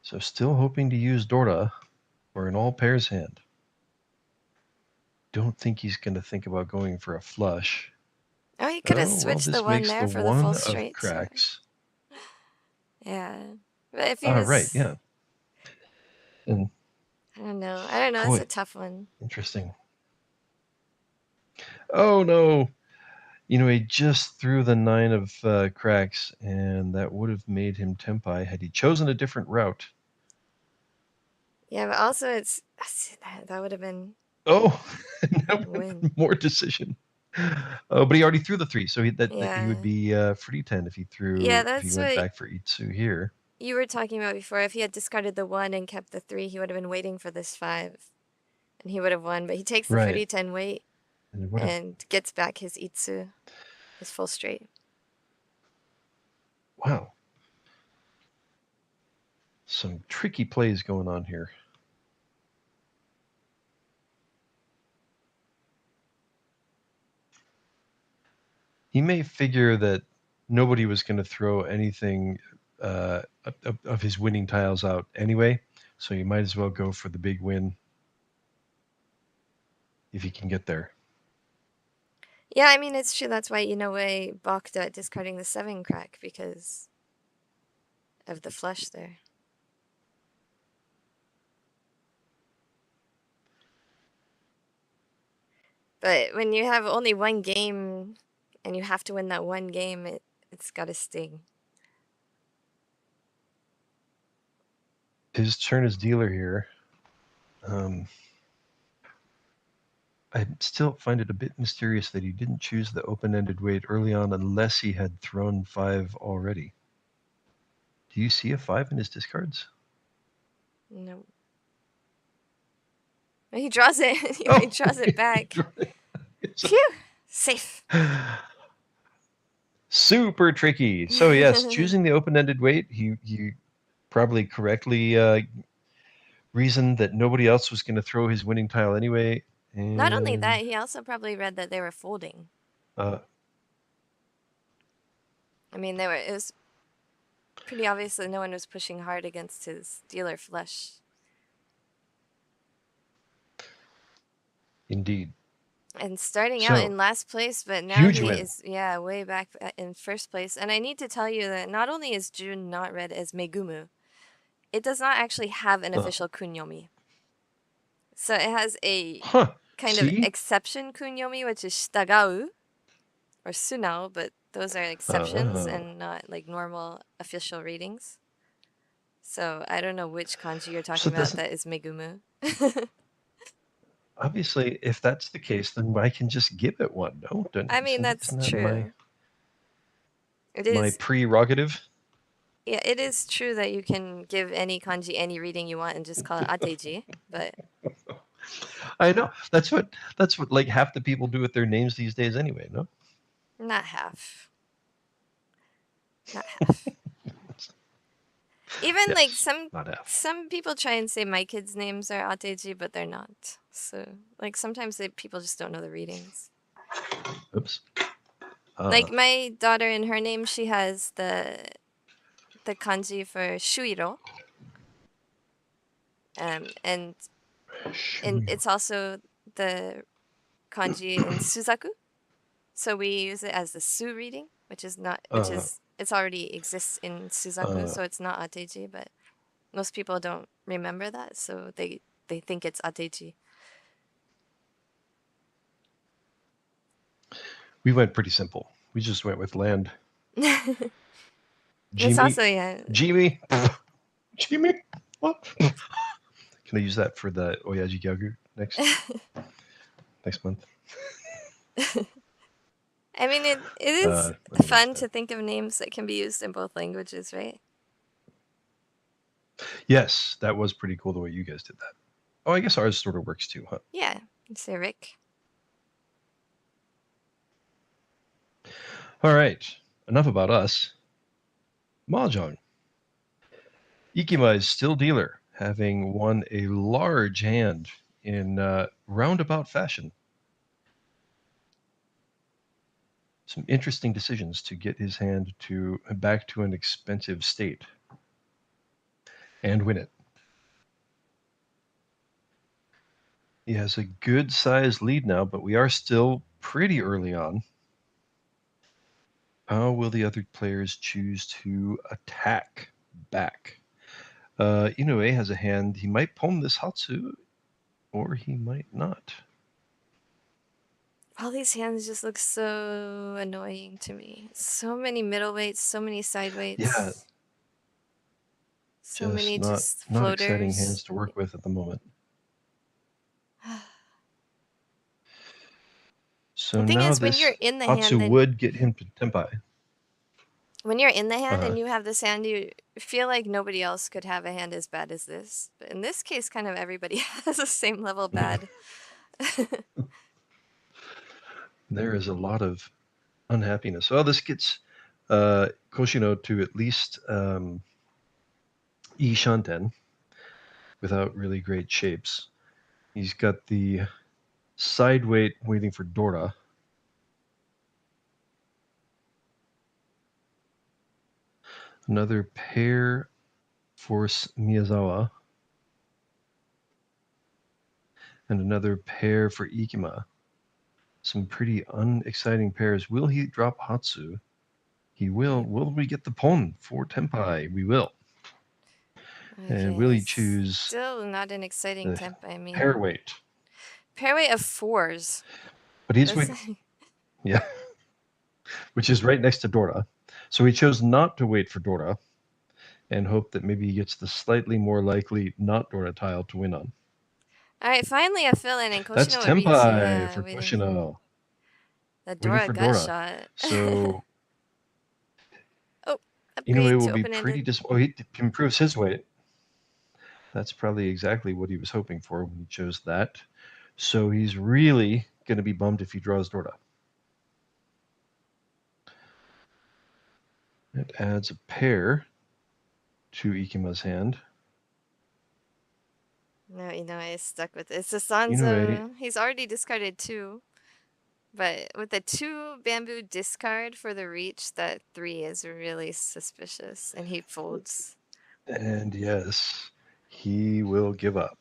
So still hoping to use Dora or an all pairs hand. Don't think he's going to think about going for a flush. Oh, he could have well, switched this the one makes there the for the one full of straight. cracks. Yeah. But if he was... right, yeah. And I don't know. It's boy, a tough one. interesting. Oh, no. He just threw the 9 of cracks, and that would have made him Tempai had he chosen a different route. Yeah, but also that would have been Oh, that would win. have been more decision. Oh, but he already threw the 3, so he would be free 10 if he threw. Yeah, if he that's went what back for Itsu here. you were talking about before. If he had discarded the 1 and kept the 3, he would have been waiting for this 5, and he would have won. But he takes the Right. free 10 weight and gets back his Itsu, his full straight. Wow. Some tricky plays going on here. He may figure that nobody was going to throw anything of his winning tiles out anyway, so you might as well go for the big win if he can get there. Yeah, I mean, it's true. That's why Inoue balked at discarding the 7 crack, because of the flush there. But when you have only 1 game and you have to win that 1 game, it's got to sting. His turn as dealer here. I still find it a bit mysterious that he didn't choose the open-ended weight early on unless he had thrown 5 already. Do you see a 5 in his discards? No. He draws it. He draws it back. Phew! Safe. Super tricky. So yes, choosing the open-ended weight, he probably correctly reasoned that nobody else was going to throw his winning tile anyway. And Not only that, he also probably read that they were folding. I mean, it was pretty obvious that no one was pushing hard against his dealer flush. Indeed. And starting out in last place, but now he is way back in first place. And I need to tell you that not only is June not read as Megumu, it does not actually have an official kunyomi. So it has a kind of exception kunyomi, which is shitagau or sunao, but those are exceptions and not like normal official readings. So I don't know which kanji you're talking about that is Megumu. Obviously, if that's the case, then I can just give it 1, no? I mean, that's true. It is my prerogative. Yeah, it is true that you can give any kanji any reading you want and just call it ateji, but I know. That's what like half the people do with their names these days anyway, no? Not half. Not half. Even like some people try and say my kids' names are ateji, but they're not. So like sometimes people just don't know the readings. Oops. Like my daughter in her name, she has the kanji for shuiro. And it's also the kanji in suzaku. So we use it as the su reading, which is it's already exists in Suzaku, so it's not ateji, but most people don't remember that, so they think it's ateji. We went pretty simple. We just went with land. It's also, yeah. Jimmy. Jimmy. What? Can I use that for the Oyaji Gyagu next month? I mean, it is fun to think of names that can be used in both languages, right? Yes, that was pretty cool the way you guys did that. Oh, I guess ours sort of works too, huh? Yeah, say Rick. All right, enough about us. Mahjong. Ikima is still dealer, having won a large hand in roundabout fashion. Some interesting decisions to get his hand back to an expensive state and win it. He has a good sized lead now, but we are still pretty early on. How will the other players choose to attack back? Inoue has a hand. He might palm this Hatsu, or he might not. All these hands just look so annoying to me. So many middleweights, so many sideweights. Yeah. So many not floaters. exciting hands to work with at the moment. So the thing now is, when this you're in the Hatsu hand, would get him to Tenpai. When you're in the hand and you have this hand, you feel like nobody else could have a hand as bad as this. But in this case, kind of everybody has the same level bad. There is a lot of unhappiness. Well, this gets Koshino to at least I Shanten without really great shapes. He's got the side weight waiting for Dora. Another pair for Miyazawa. And another pair for Ikima. Some pretty unexciting pairs. Will he drop Hatsu? He will. Will we get the Pon for Tenpai? We will. Okay, and will he choose still not an exciting Tenpai. I mean, pair weight? Pair weight of 4s. But he's waiting. Yeah. Which is right next to Dora. So he chose not to wait for Dora and hope that maybe he gets the slightly more likely not Dora tile to win on. All right, finally a fill-in, and Koshino That's Tenpai for Koshino. The Dora gut shot. So Inoue will be pretty he improves his weight. That's probably exactly what he was hoping for when he chose that. So he's really going to be bummed if he draws Dora. It adds a pair to Ikima's hand. No, Inoue is stuck with it. It's a Sanzo. He's already discarded 2. But with the 2 bamboo discard for the reach, that 3 is really suspicious. And he folds. And yes, he will give up,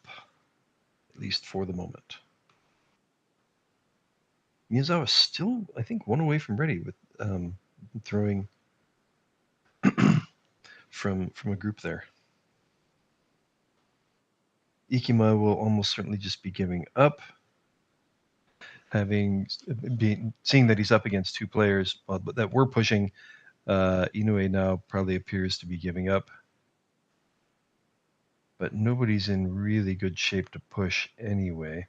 at least for the moment. Miyazawa still, I think, 1 away from ready with throwing from a group there. Ikima will almost certainly just be giving up, seeing that he's up against 2 players that we're pushing. Inoue now probably appears to be giving up, but nobody's in really good shape to push anyway.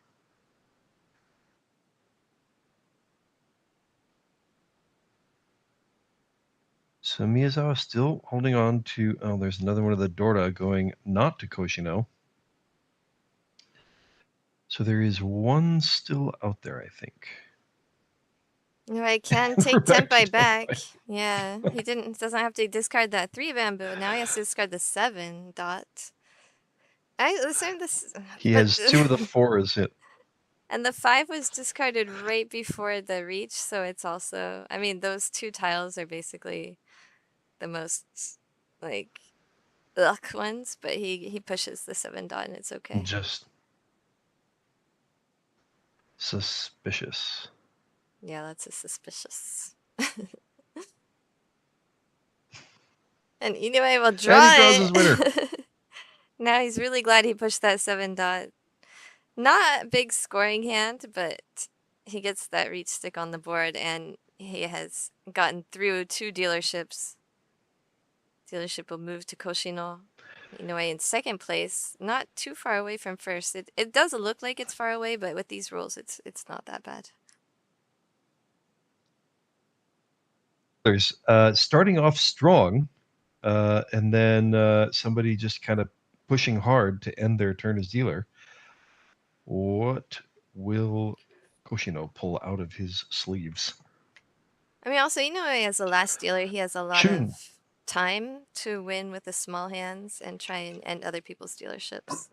So Miyazawa still holding on to, there's another one of the Dora going not to Koshino. So there is 1 still out there, I think. No, I can take Tenpai back. Yeah, he doesn't have to discard that 3 bamboo. Now he has to discard the 7 dot. He has 2 of the 4s hit. And the 5 was discarded right before the reach, so it's also, I mean, those 2 tiles are basically the most, like, ugh ones, but he pushes the 7 dot and it's okay. Just suspicious. Yeah, that's a suspicious. And Inoue will draw And he draws it. his winner. Now he's really glad he pushed that 7 dot. Not a big scoring hand, but he gets that reach stick on the board, and he has gotten through 2 dealerships. Dealership will move to Koshino. Inoue in second place, not too far away from first. It does look like it's far away, but with these rules, it's not that bad. There's starting off strong, and then somebody just kind of pushing hard to end their turn as dealer. What will Koshino pull out of his sleeves? I mean, also, Inoue as the last dealer, he has a lot Shun. of time to win with the small hands and try and end other people's dealerships.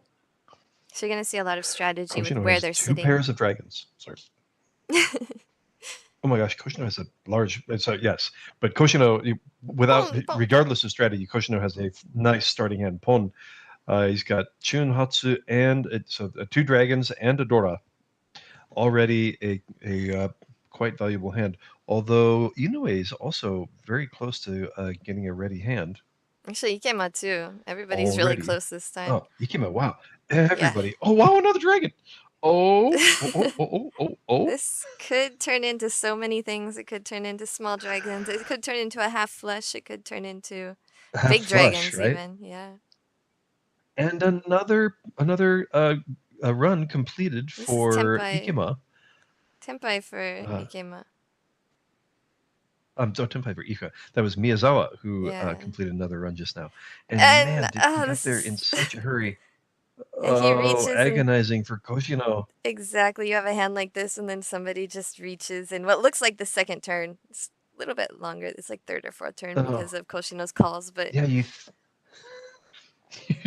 So you're going to see a lot of strategy with Koshino where has they're 2 sitting. pairs of dragons. Sorry. Oh my gosh, Koshino has a large. Yes, but Koshino, regardless of strategy, Koshino has a nice starting hand. Pon. He's got Chun Hatsu and 2 dragons and a Dora. Already a quite valuable hand. Although Inoue is also very close to getting a ready hand. Actually, Ikema too. Everybody's really close this time. Oh, Ikema, wow. Everybody. Yeah. Oh, wow, another dragon. Oh. This could turn into so many things. It could turn into small dragons. It could turn into a half flush. It could turn into big dragons, right? Even. Yeah. And another run completed for Ikema. Tenpai for Ikema. Tenpai for Ika. That was Miyazawa who completed another run just now. And man, did he get there in such a hurry. And he reaches agonizing for Koshino. Exactly. You have a hand like this, and then somebody just reaches in what looks like the second turn. It's a little bit longer. It's like third or fourth turn because of Koshino's calls. But yeah, you'd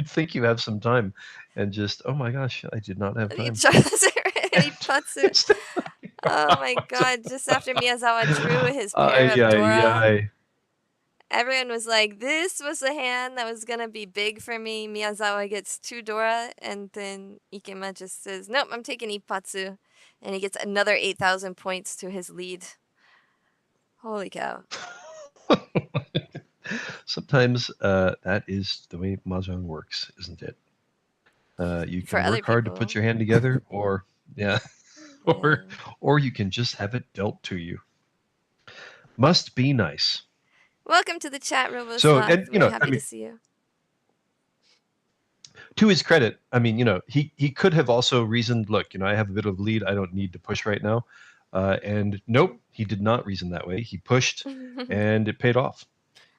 think you have some time, and just oh my gosh, I did not have time. Oh my god! Just after Miyazawa drew his pair of Dora. Everyone was like, this was a hand that was going to be big for me. Miyazawa gets 2 Dora, and then Ikema just says, nope, I'm taking Ippatsu. And he gets another 8,000 points to his lead. Holy cow. Sometimes that is the way Mahjong works, isn't it? You can work hard to put your hand together, or or you can just have it dealt to you. Must be nice. Welcome to the chat, Roboslav. We're happy to see you. To his credit, I mean, he could have also reasoned, look, I have a bit of lead. I don't need to push right now. And nope, he did not reason that way. He pushed, and it paid off.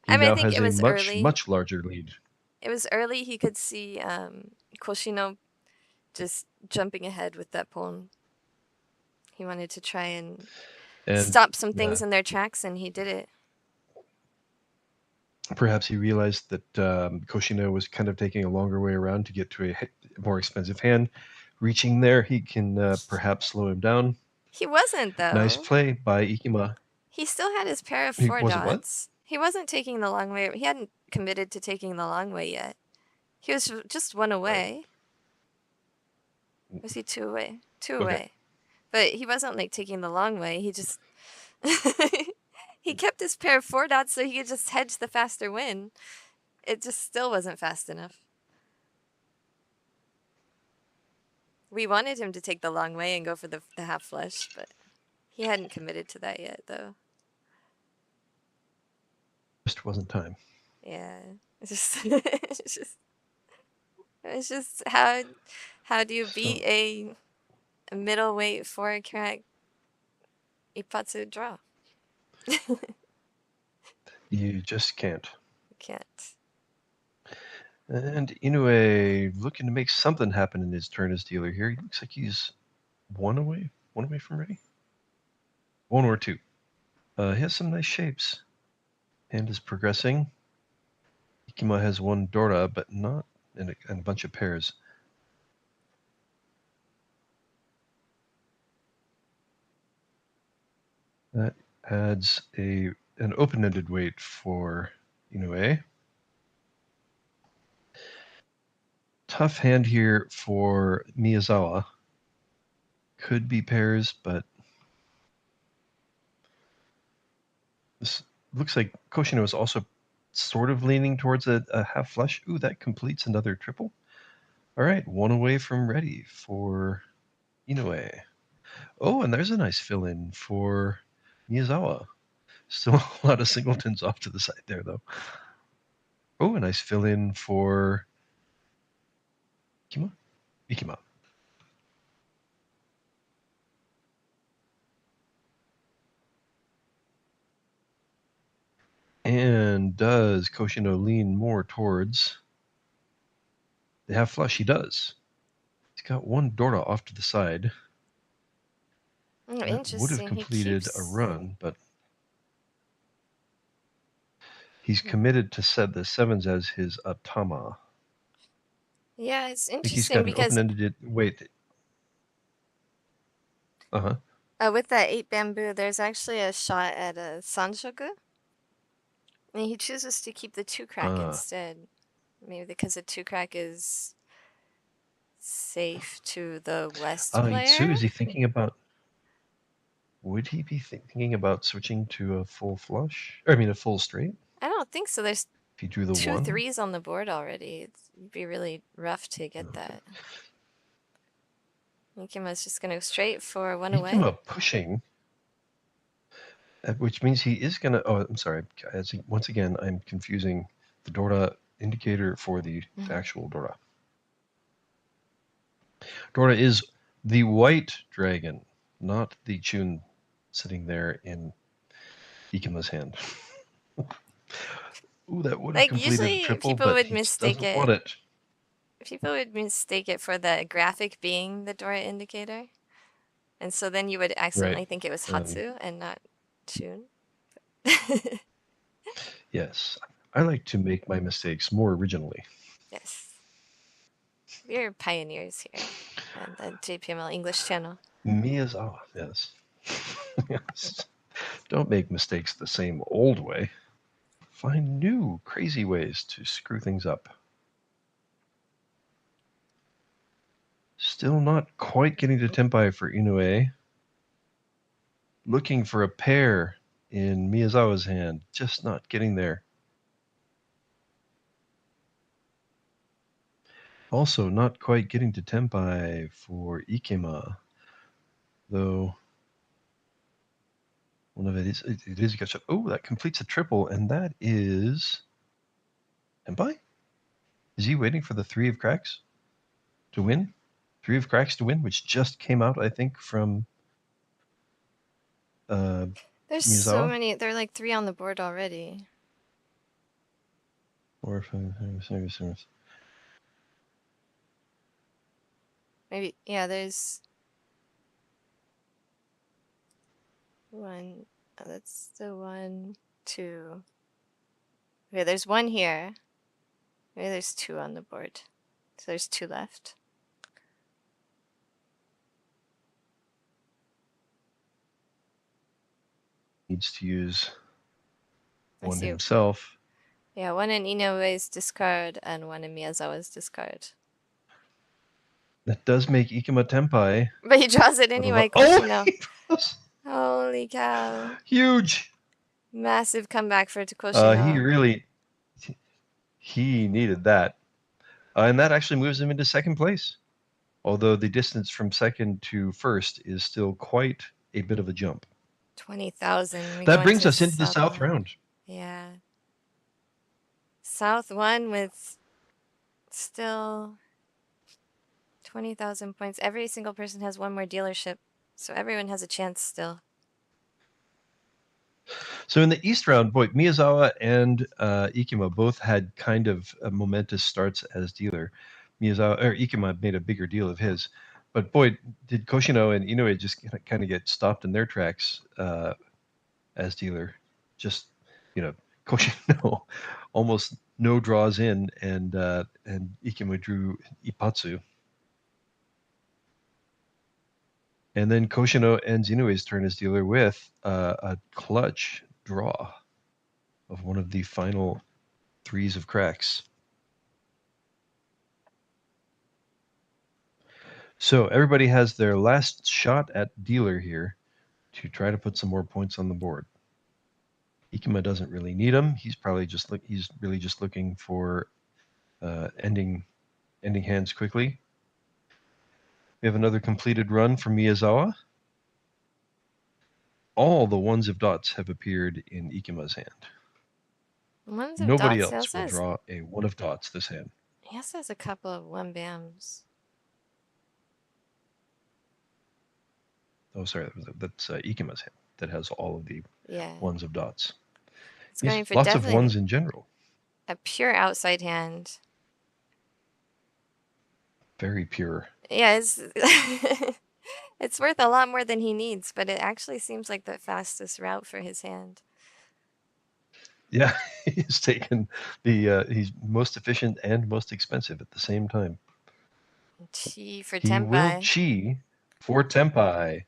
He now has a much larger lead. It was early. He could see Koshino just jumping ahead with that pawn. He wanted to try and stop some things in their tracks, and he did it. Perhaps he realized that Koshino was kind of taking a longer way around to get to a more expensive hand. Reaching there, he can perhaps slow him down. He wasn't, though. Nice play by Ikema. He still had his pair of 4 dots. He wasn't taking the long way. He hadn't committed to taking the long way yet. He was just 1 away. Was he 2 away? 2 away. But he wasn't like taking the long way. He just he kept his pair of 4 dots so he could just hedge the faster win. It just still wasn't fast enough. We wanted him to take the long way and go for the half flush, but he hadn't committed to that yet, though. Just wasn't time. Yeah, it's just how do you beat a middleweight 4-crack Ippatsu draw? You just can't. You can't. And Inoue looking to make something happen in his turn as dealer here. He looks like he's 1 away from ready. 1 or 2. He has some nice shapes. Hand is progressing. Ikema has 1 Dora, but not in a bunch of pairs. That adds an open-ended weight for Inoue. Tough hand here for Miyazawa. Could be pairs, but this looks like Koshino is also sort of leaning towards a half flush. Ooh, that completes another triple. All right, one away from ready for Inoue. Oh, and there's a nice fill-in for Miyazawa. Still a lot of singletons off to the side there, though. Oh, a nice fill-in for Ikima. And does Koshino lean more towards the half flush? He does. He's got one Dora off to the side. Oh, That interesting. would have completed a run, but he's committed to set the sevens as his atama. Yeah, it's I think he's interesting got an because open-ended. Wait. with that 8 bamboo, there's actually a shot at a sanshoku. And he chooses to keep the 2 crack instead. Maybe because the 2 crack is safe to the west player. So is he thinking about? Would he be thinking about switching to a full flush? Or, I mean, a full straight? I don't think so. There's If he drew the 2 one? 3s on the board already. It'd be really rough to get that. Ikima's just going to go straight for 1 away. Ikima pushing, which means he is going to. Oh, I'm sorry. Once again, I'm confusing the Dora indicator for the actual Dora. Dora is the white dragon, not the Chun sitting there in Ikima's hand. Ooh, that would have completed a triple, people but would he mistake doesn't want it. People would mistake it for the graphic being the Dora indicator. And so then you would accidentally think it was Hatsu and not Chun. Yes. I like to make my mistakes more originally. Yes. We're pioneers here on the JPML English channel. Miyazawa, yes. Yes. Don't make mistakes the same old way. Find new, crazy ways to screw things up. Still not quite getting to Tenpai for Inoue. Looking for a pair in Miyazawa's hand, just not getting there. Also, not quite getting to Tenpai for Ikema, though one of it is gotcha. Oh, that completes a triple, and that is Tenpai? Is he waiting for the 3 of cracks to win? 3 of cracks to win, which just came out, I think, from There's Miyazawa? so many. There are like 3 on the board already. 4, 5, 6, 7. Maybe, yeah, there's 1. That's the 1, 2. Okay, there's 1 here. Maybe there's 2 on the board. So there's 2 left. Needs to use one himself. Yeah, 1 in Inoue's discard and 1 in Miyazawa's discard. That does make Ikema Tenpai. But he draws it anyway, Koshino. Holy cow. Huge. Massive comeback for Koshino. He needed that. And that actually moves him into second place. Although the distance from second to first is still quite a bit of a jump. 20,000. That brings us into the South round. Yeah. South 1 with still 20,000 points. Every single person has 1 more dealership. So everyone has a chance still. So in the East round, boy, Miyazawa and Ikema both had kind of momentous starts as dealer. Ikema made a bigger deal of his. But boy, did Koshino and Inoue just kind of get stopped in their tracks as dealer. Just, Koshino almost no draws in, and Ikema drew Ippatsu. And then Koshino ends Inoue's turn as dealer with a clutch draw of one of the final 3s of cracks. So everybody has their last shot at dealer here to try to put some more points on the board. Ikema doesn't really need them. He's probably he's really just looking for ending hands quickly. We have another completed run from Miyazawa. All the ones of dots have appeared in Ikema's hand. Ones of Nobody dots. else will draw a one of dots this hand. He also has a couple of one bams. Oh, sorry, that's Ikema's hand that has all of the ones of dots. It's going for lots of ones in general. A pure outside hand. Very pure. Yeah, it's worth a lot more than he needs, but it actually seems like the fastest route for his hand. Yeah, he's taken the he's most efficient and most expensive at the same time. Chi for He will chi for Tempai.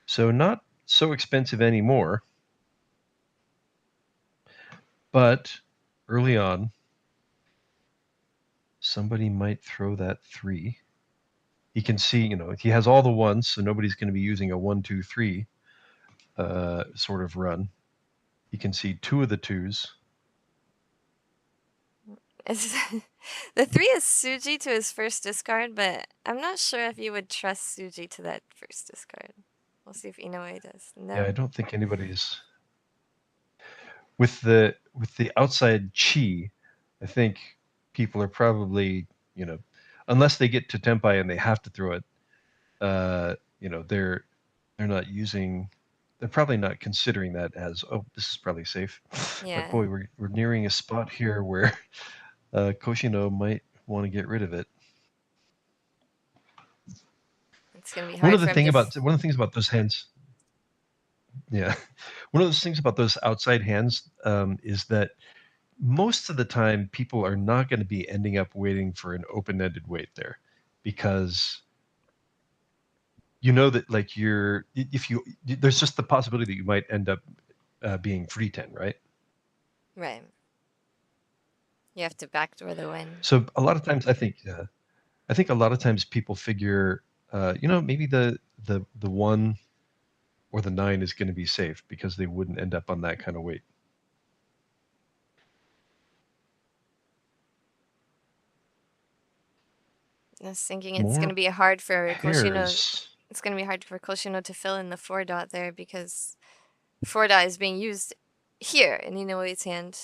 So not so expensive anymore. But early on, somebody might throw that 3. He can see, he has all the ones, so nobody's going to be using a 1, 2, 3 sort of run. You can see 2 of the 2s. The 3 is Suji to his first discard, but I'm not sure if you would trust Suji to that first discard. We'll see if Inoue does. No. Yeah, I don't think anybody's with the outside chi. I think people are probably, unless they get to Tempai and they have to throw it, they're not using. They're probably not considering that as, oh, this is probably safe. Yeah. But boy, we're nearing a spot here where Koshino might want to get rid of it. It's gonna be hard. One of the things about those hands. Yeah, one of those things about those outside hands is that most of the time people are not going to be ending up waiting for an open-ended wait there, because that like there's just the possibility that you might end up being free 10, right? Right. You have to backdoor the win. So a lot of times I think a lot of times people figure maybe the 1 or the 9 is going to be safe because they wouldn't end up on that kind of weight. I was thinking it's going to be hard for Koshino. It's going to be hard for Koshino to fill in the 4 dot there because 4 dot is being used here in Inoue's hand.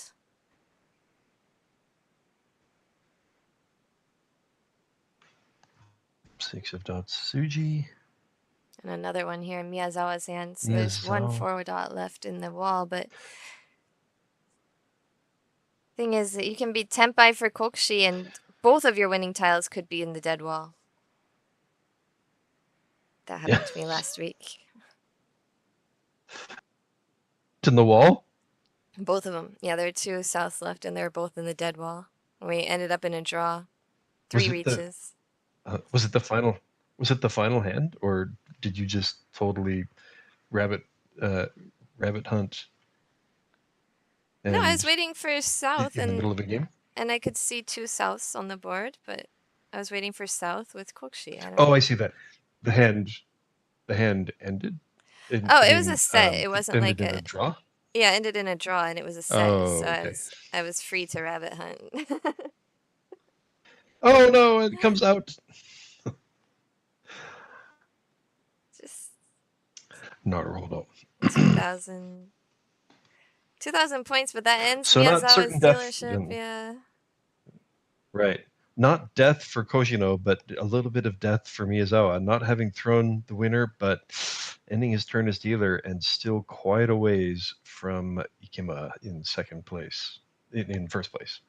Six of dots, Suji. And another one here in Miyazawa's hand. So there's 1 4 dot left in the wall, but thing is that you can be Tempai for Kokshi and both of your winning tiles could be in the dead wall. That happened to me last week. In the wall? Both of them. Yeah, there are 2 souths left and they're both in the dead wall. We ended up in a draw. 3 reaches. Was it the final hand, or did you just totally rabbit hunt? No, I was waiting for south in the middle of a game, and I could see 2 souths on the board, but I was waiting for south with Kokshi. I see that. The hand ended. It was a set. It wasn't like a draw. Yeah, it ended in a draw, and it was a set. So I was free to rabbit hunt. Oh no! It comes out. Just Naruhodo. 2,000 points, but that ends so Miyazawa's dealership. Yeah. Right. Not death for Koshino, but a little bit of death for Miyazawa. Not having thrown the winner, but ending his turn as dealer and still quite a ways from Ikema in second place, in first place.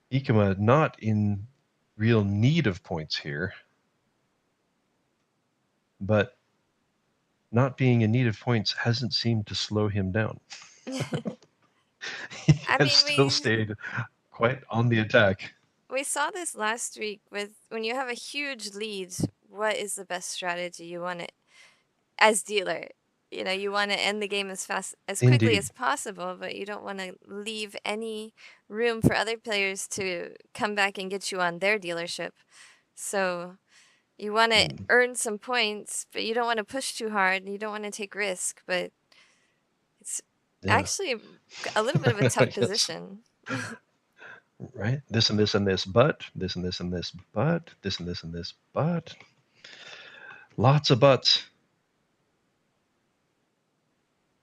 Ikema not in real need of points here, but not being in need of points hasn't seemed to slow him down. He has still stayed quite on the attack. We saw this last week with when you have a huge lead, what is the best strategy? You want it as dealer. You want to end the game as quickly as possible, but you don't want to leave any room for other players to come back and get you on their dealership. So You want to earn some points, but you don't want to push too hard. And you don't want to take risk, but it's actually a little bit of a tough position. Right? This and this and this, but this and this and this, but this and this and this, but lots of buts.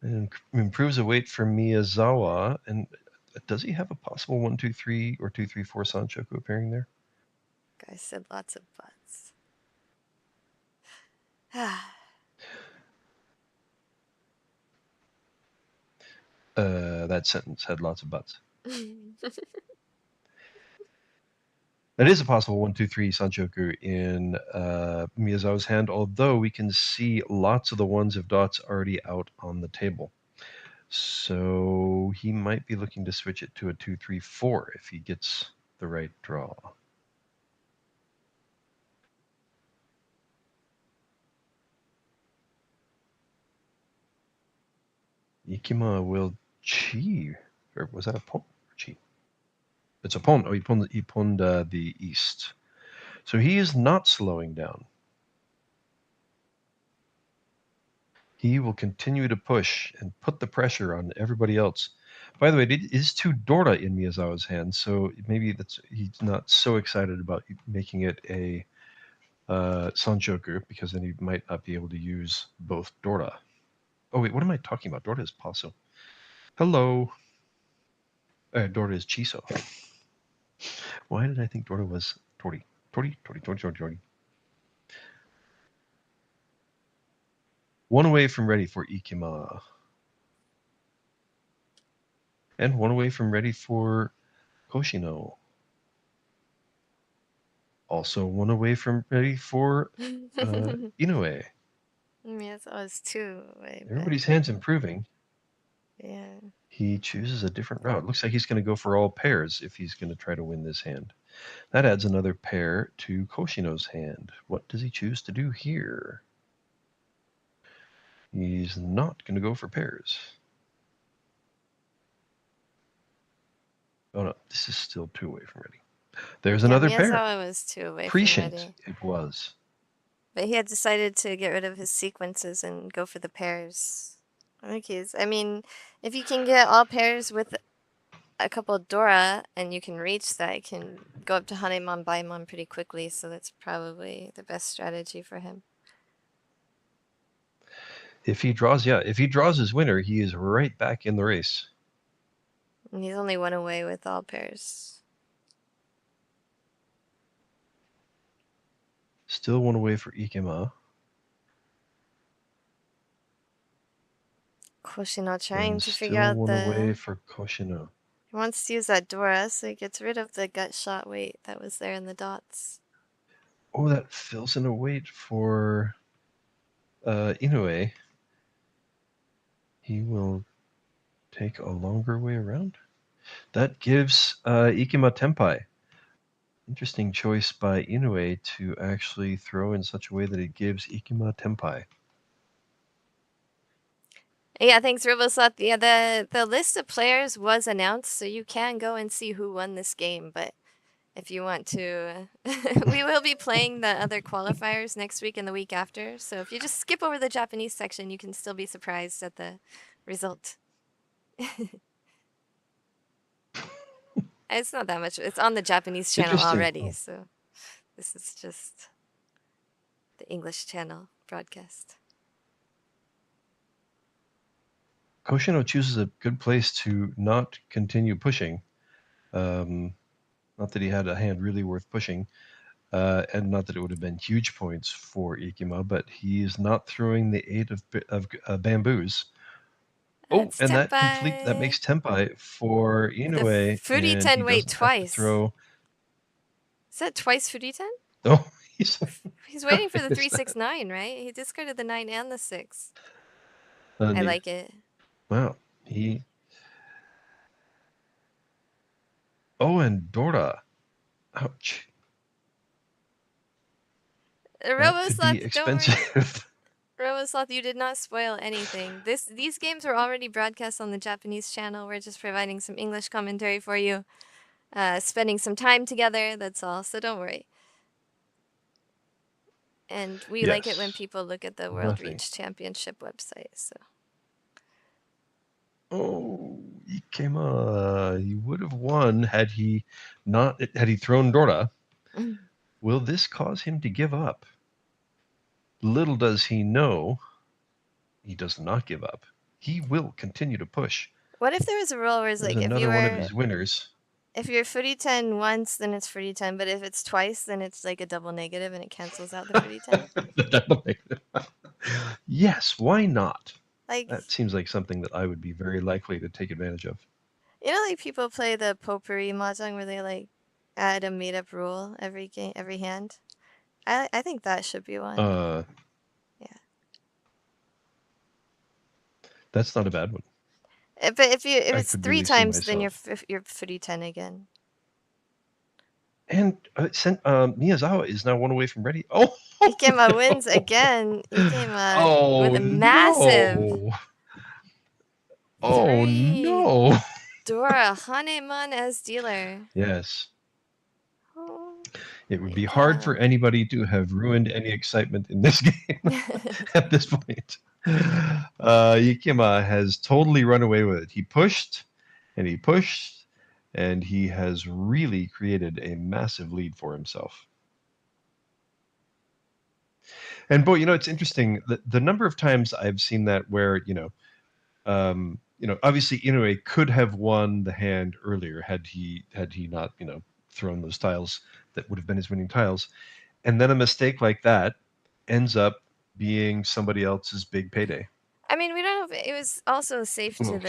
And improves the weight for Miyazawa. And does he have a possible 1, 2, 3 or 2, 3, 4 Sanchoku appearing there? I said lots of buts. That sentence had lots of buts. That is a possible 1, 2, 3 Sanchoku in Miyazawa's hand, although we can see lots of the ones of dots already out on the table. So he might be looking to switch it to a 2, 3, 4 if he gets the right draw. Ikima will chi, or was that a pon or chi? It's a pon. Oh, he pawned the east. So he is not slowing down. He will continue to push and put the pressure on everybody else. By the way, it is 2 Dora in Miyazawa's hand, so maybe he's not so excited about making it a Sanchoku, because then he might not be able to use both Dora. Oh wait, what am I talking about? Dora is Paso. Hello. Dora is Chiso. Why did I think Dora was Tori? Tori. One away from ready for Ikima. And one away from ready for Koshino. Also one away from ready for Inoue. Yes, I was 2 away. Everybody's hand's improving. Yeah. He chooses a different route. Looks like he's going to go for all pairs if he's going to try to win this hand. That adds another pair to Koshino's hand. What does he choose to do here? He's not going to go for pairs. Oh no, this is still 2 away from ready. There's another pair. Miyazawa was 2 away Prescient from ready. it was. But he had decided to get rid of his sequences and go for the pairs. I mean, if you can get all pairs with a couple Dora and you can reach that, you can go up to Hanemon Baimon pretty quickly, so that's probably the best strategy for him. If he draws his winner, he is right back in the race. And he's only 1 away with all pairs. Still 1 away for Ikima. Koshino trying to figure still out 1 away for Koshino. He wants to use that Dora, so he gets rid of the gut shot weight that was there in the dots. Oh, that fills in a weight for Inoue. He will take a longer way around. That gives Ikima Tenpai. Interesting choice by Inoue to actually throw in such a way that it gives Ikima Tenpai. Yeah, thanks, Roboslot. Yeah, the list of players was announced, so you can go and see who won this game. But if you want to, we will be playing the other qualifiers next week and the week after. So if you just skip over the Japanese section, you can still be surprised at the result. It's not that much. It's on the Japanese channel already, so this is just the English channel broadcast. Koshino chooses a good place to not continue pushing. Not that he had a hand really worth pushing, and not that it would have been huge points for Ikima, but he is not throwing the 8 of bamboos. That's and Tenpai. that makes Tenpai for Inoue. Furiten weight twice. Throw... Is that twice Furiten? Oh, he's waiting for the 369, right? He discarded the 9 and the 6. I like it. Wow. Oh, and Dora. Ouch. Robosloth, expensive. Robosloth, you did not spoil anything. These games were already broadcast on the Japanese channel. We're just providing some English commentary for you. Spending some time together, that's all, so don't worry. And we like it when Yes. people look at the World Nothing. Reach Championship website. So Oh, Ikema. He would have won had he thrown Dora. Will this cause him to give up? Little does he know, he does not give up. He will continue to push. what if there was a rule where it's There's like another one of his winners. if you're footy 10 once, then it's footy 10, but if it's twice, then it's like a double negative and it cancels out the footy 10. Yes, why not? Like, That seems like something that I would be very likely to take advantage of. you know, like people play the potpourri mahjong where they like add a made up rule every game, every hand. I think that should be one. Yeah. That's not a bad one. But if I it's could 3 really see times, then myself. you're footy 10 again. And Miyazawa is now one away from ready. Oh, Ikema wins again. Ikema with a massive no. Oh 3 no. Dora Haneman as dealer. Yes. Oh, It would be hard for anybody to have ruined any excitement in this game at this point. Ikema has totally run away with it. He pushed and he pushed, and he has really created a massive lead for himself. And boy, it's interesting the number of times I've seen that where obviously Inoue could have won the hand earlier had he not thrown those tiles that would have been his winning tiles, and then a mistake like that ends up being somebody else's big payday. I mean, we don't know if it was also safe Oh,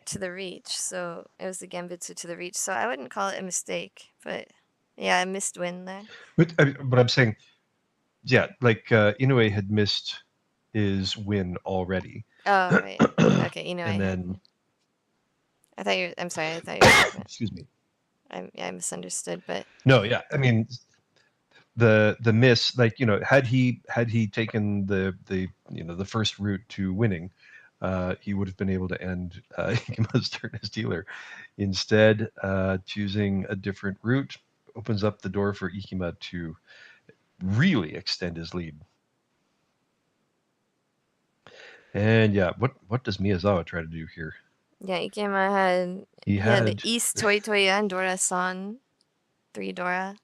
to the reach, so it was the Gambitsu to the reach, so I wouldn't call it a mistake, but yeah, a missed win there. But I'm saying, yeah, like Inoue had missed his win already. Oh, right. Okay, Inoue. And then I'm sorry, I thought you were excuse me. I misunderstood, but No, yeah, I mean the miss, like had he taken the first route to winning, he would have been able to end Ikema's turn as dealer. Instead, choosing a different route opens up the door for Ikema to really extend his lead. And yeah, what does Miyazawa try to do here? yeah, Ikema had he had East Toi Toi and Dora San, 3 Dora,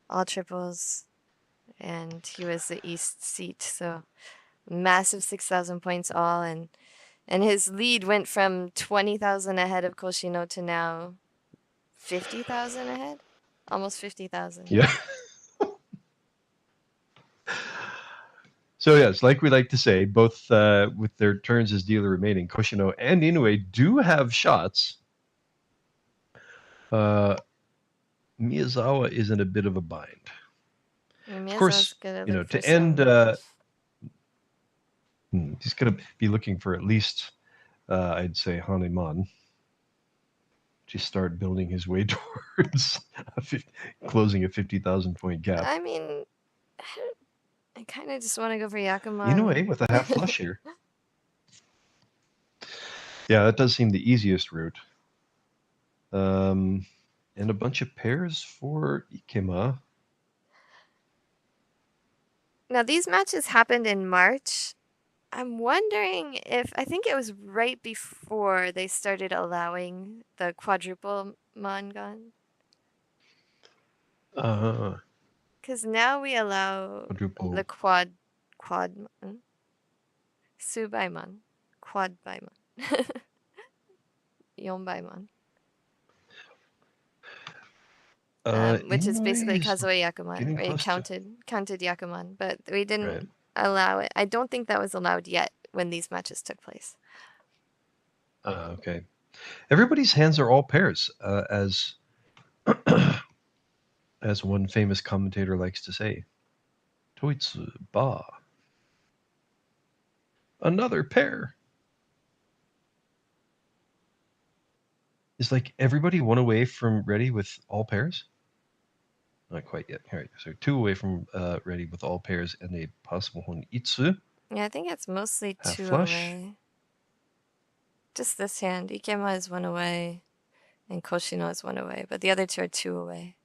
all triples, and he was the East seat, so massive 6,000 points all, and his lead went from 20,000 ahead of Koshino to now 50,000 ahead, almost 50,000. Yeah. So yes, like we like to say, both with their turns as dealer remaining, Koshino and Inoue do have shots. Miyazawa is in a bit of a bind. Of course, to end, he's going to be looking for at least, I'd say, Haneman to start building his way towards closing a 50,000 point gap. I mean, I kind of just want to go for Yakuman. Inoue with a half flush here. Yeah, that does seem the easiest route. And a bunch of pairs for Ikema. Now, these matches happened in March. I'm wondering if, I think it was right before they started allowing the quadruple mangan. Because now we allow the quad subaiman, quad baiman, yonbaiman. Which is basically Kazoe Yakuman, right? Counted Yakuman, but we didn't allow it. I don't think that was allowed yet when these matches took place. Okay. Everybody's hands are all pairs, as as one famous commentator likes to say. Toitsu ba. Another pair. Is like everybody one away from ready with all pairs? Not quite yet. All right, so 2 away from ready with all pairs and a possible one itsu. Yeah, I think it's mostly half 2 flush. away. Just this hand. Ikema is 1 away, and Koshino is 1 away, but the other 2 are 2 away.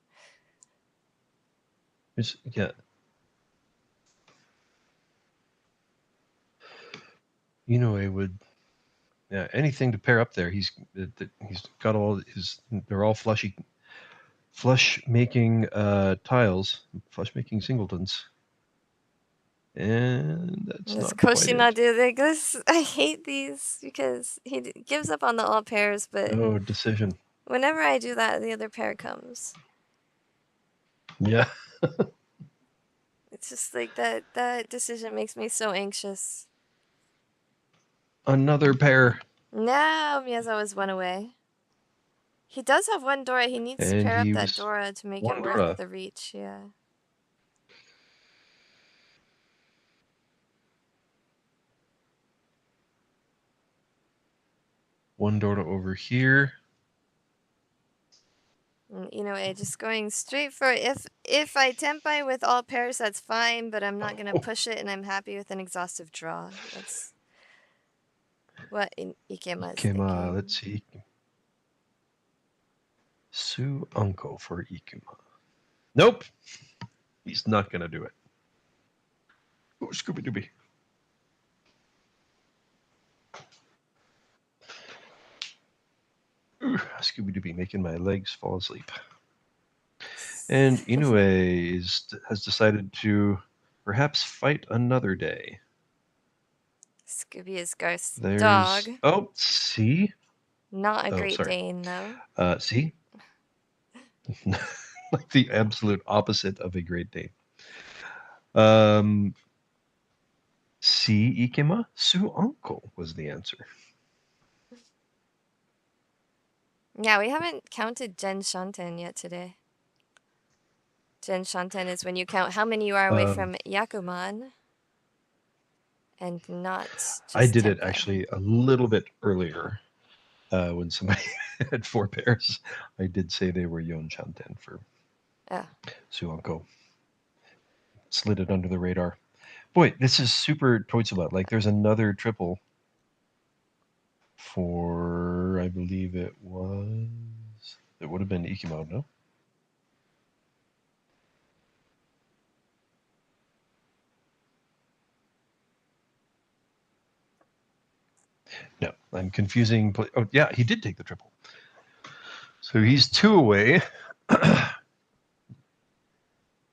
Yeah. Inoue would, yeah, anything to pair up there. He's got all his. They're all flush making tiles, flush making singletons, and that's Does not quite Koshina it. do this? I hate these because he gives up on the all pairs, but Oh, decision. whenever I do that, the other pair comes. Yeah. It's just like that decision makes me so anxious. Another pair. No, Miyazawa's one away. He does have one Dora. He needs to And pair up he that was Dora to make one it worth Dora. the reach, yeah. One Dora over here. Just going straight for if I tempai with all pairs, that's fine, but I'm not gonna push it, and I'm happy with an exhaustive draw. That's what Ikema is thinking. Let's see. Su Uncle for Ikema. Nope. He's not gonna do it. Oh, Scooby Dooby. Scooby Dooby making my legs fall asleep. And Inoue has decided to perhaps fight another day. Scooby is Garth's There's dog. Oh, see? Not a Great sorry. Dane, though. See? Like the absolute opposite of a Great Dane. See, Ikema? Su Uncle was the answer. Yeah, we haven't counted Jenn Shanten yet today. Jenn Shanten is when you count how many you are away from Yakuman. And not just I did it tempai. actually a little bit earlier when somebody had 4 pairs. I did say they were Yon Shanten for Suanko. Slid it under the radar. Boy, this is super Toitsuba. Like, there's another triple for, I believe it would have been Ikimo, no? No, I'm confusing. Oh, yeah, he did take the triple. So he's 2 away.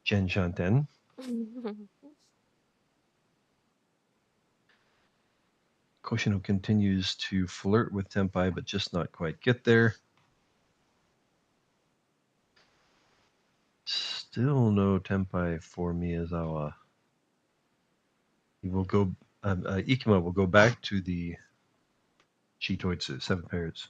Jenn Shanten. Koshino continues to flirt with Tempai, but just not quite get there. Still no Tempai for Miyazawa. He will go. Ikima will go back to the Shitoitsu, 7 pairs.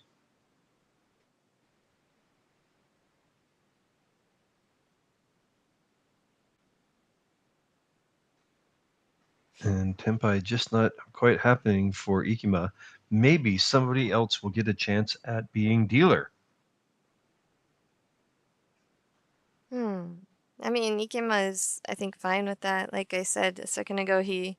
And Tempai just not quite happening for Ikima. Maybe somebody else will get a chance at being dealer. I mean, Ikema is, I think, fine with that. Like I said a second ago, he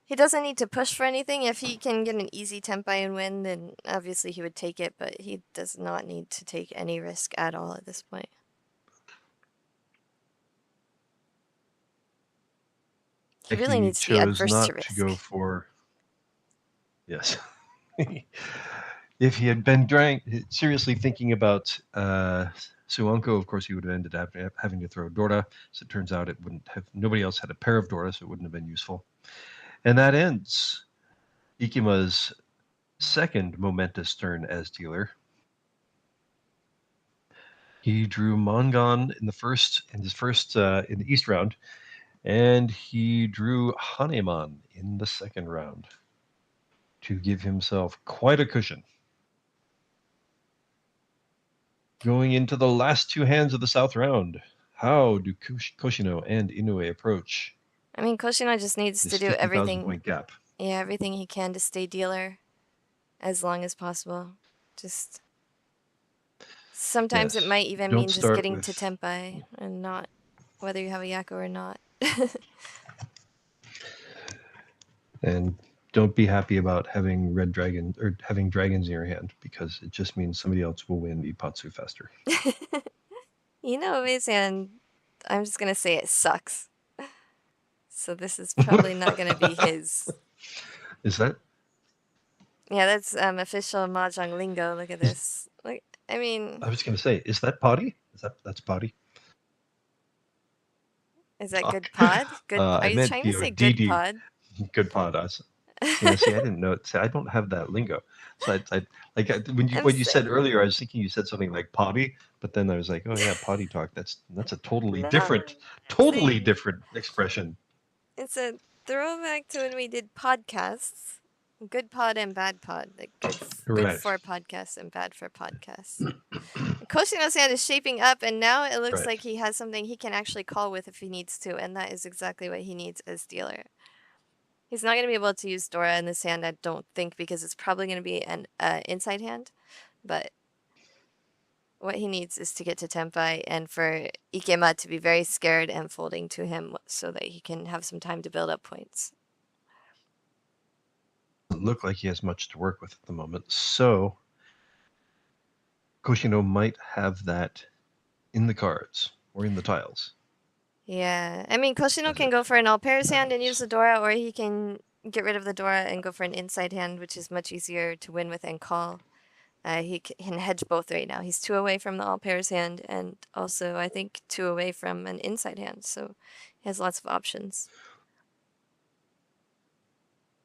doesn't need to push for anything. If he can get an easy tempai and win, then obviously he would take it, but he does not need to take any risk at all at this point. He really needs to be adverse to risk. To go for, yes. If he had been seriously thinking about Suanko, of course, he would have ended up having to throw Dora. So it turns out nobody else had a pair of Dora, so it wouldn't have been useful. And that ends Ikima's second momentous turn as dealer. He drew Mongon in the East round, and he drew Hanemon in the second round to give himself quite a cushion. Going into the last 2 hands of the South round, how do Koshino and Inoue approach? I mean, Koshino just needs to do everything. Point gap. Yeah, everything he can to stay dealer as long as possible. Just sometimes it might even mean just getting to tempai and not whether you have a Yako or not. And don't be happy about having red dragon or having dragons in your hand, because it just means somebody else will win Ipatsu faster. And I'm just gonna say it sucks. So this is probably not gonna be his. Is that? Yeah, that's official Mahjong lingo. Look at this. Like, I mean, I was going to say, is that potty? That's potty? is that good Talk. pod? Good. Are I you meant trying to say good PODD. pod? Good pod. Yeah, see, I didn't know. See, I don't have that lingo. So when you said earlier, I was thinking you said something like potty, but then I was like, oh yeah, potty talk. That's a totally different expression. It's a throwback to when we did podcasts. Good pod and bad pod. Like good Right. for podcasts and bad for podcasts. Koshino's hand is shaping up, and now it looks Right. like he has something he can actually call with if he needs to, and that is exactly what he needs as dealer. He's not going to be able to use Dora in this hand, I don't think, because it's probably going to be an inside hand. But what he needs is to get to Tenpai and for Ikema to be very scared and folding to him so that he can have some time to build up points. Doesn't look like he has much to work with at the moment, so Koshino might have that in the cards or in the tiles. Yeah, I mean, Koshino can go for an all pairs hand and use the Dora, or he can get rid of the Dora and go for an inside hand, which is much easier to win with and call. He can hedge both right now. He's 2 away from the all pairs hand, and also, I think, 2 away from an inside hand, so he has lots of options.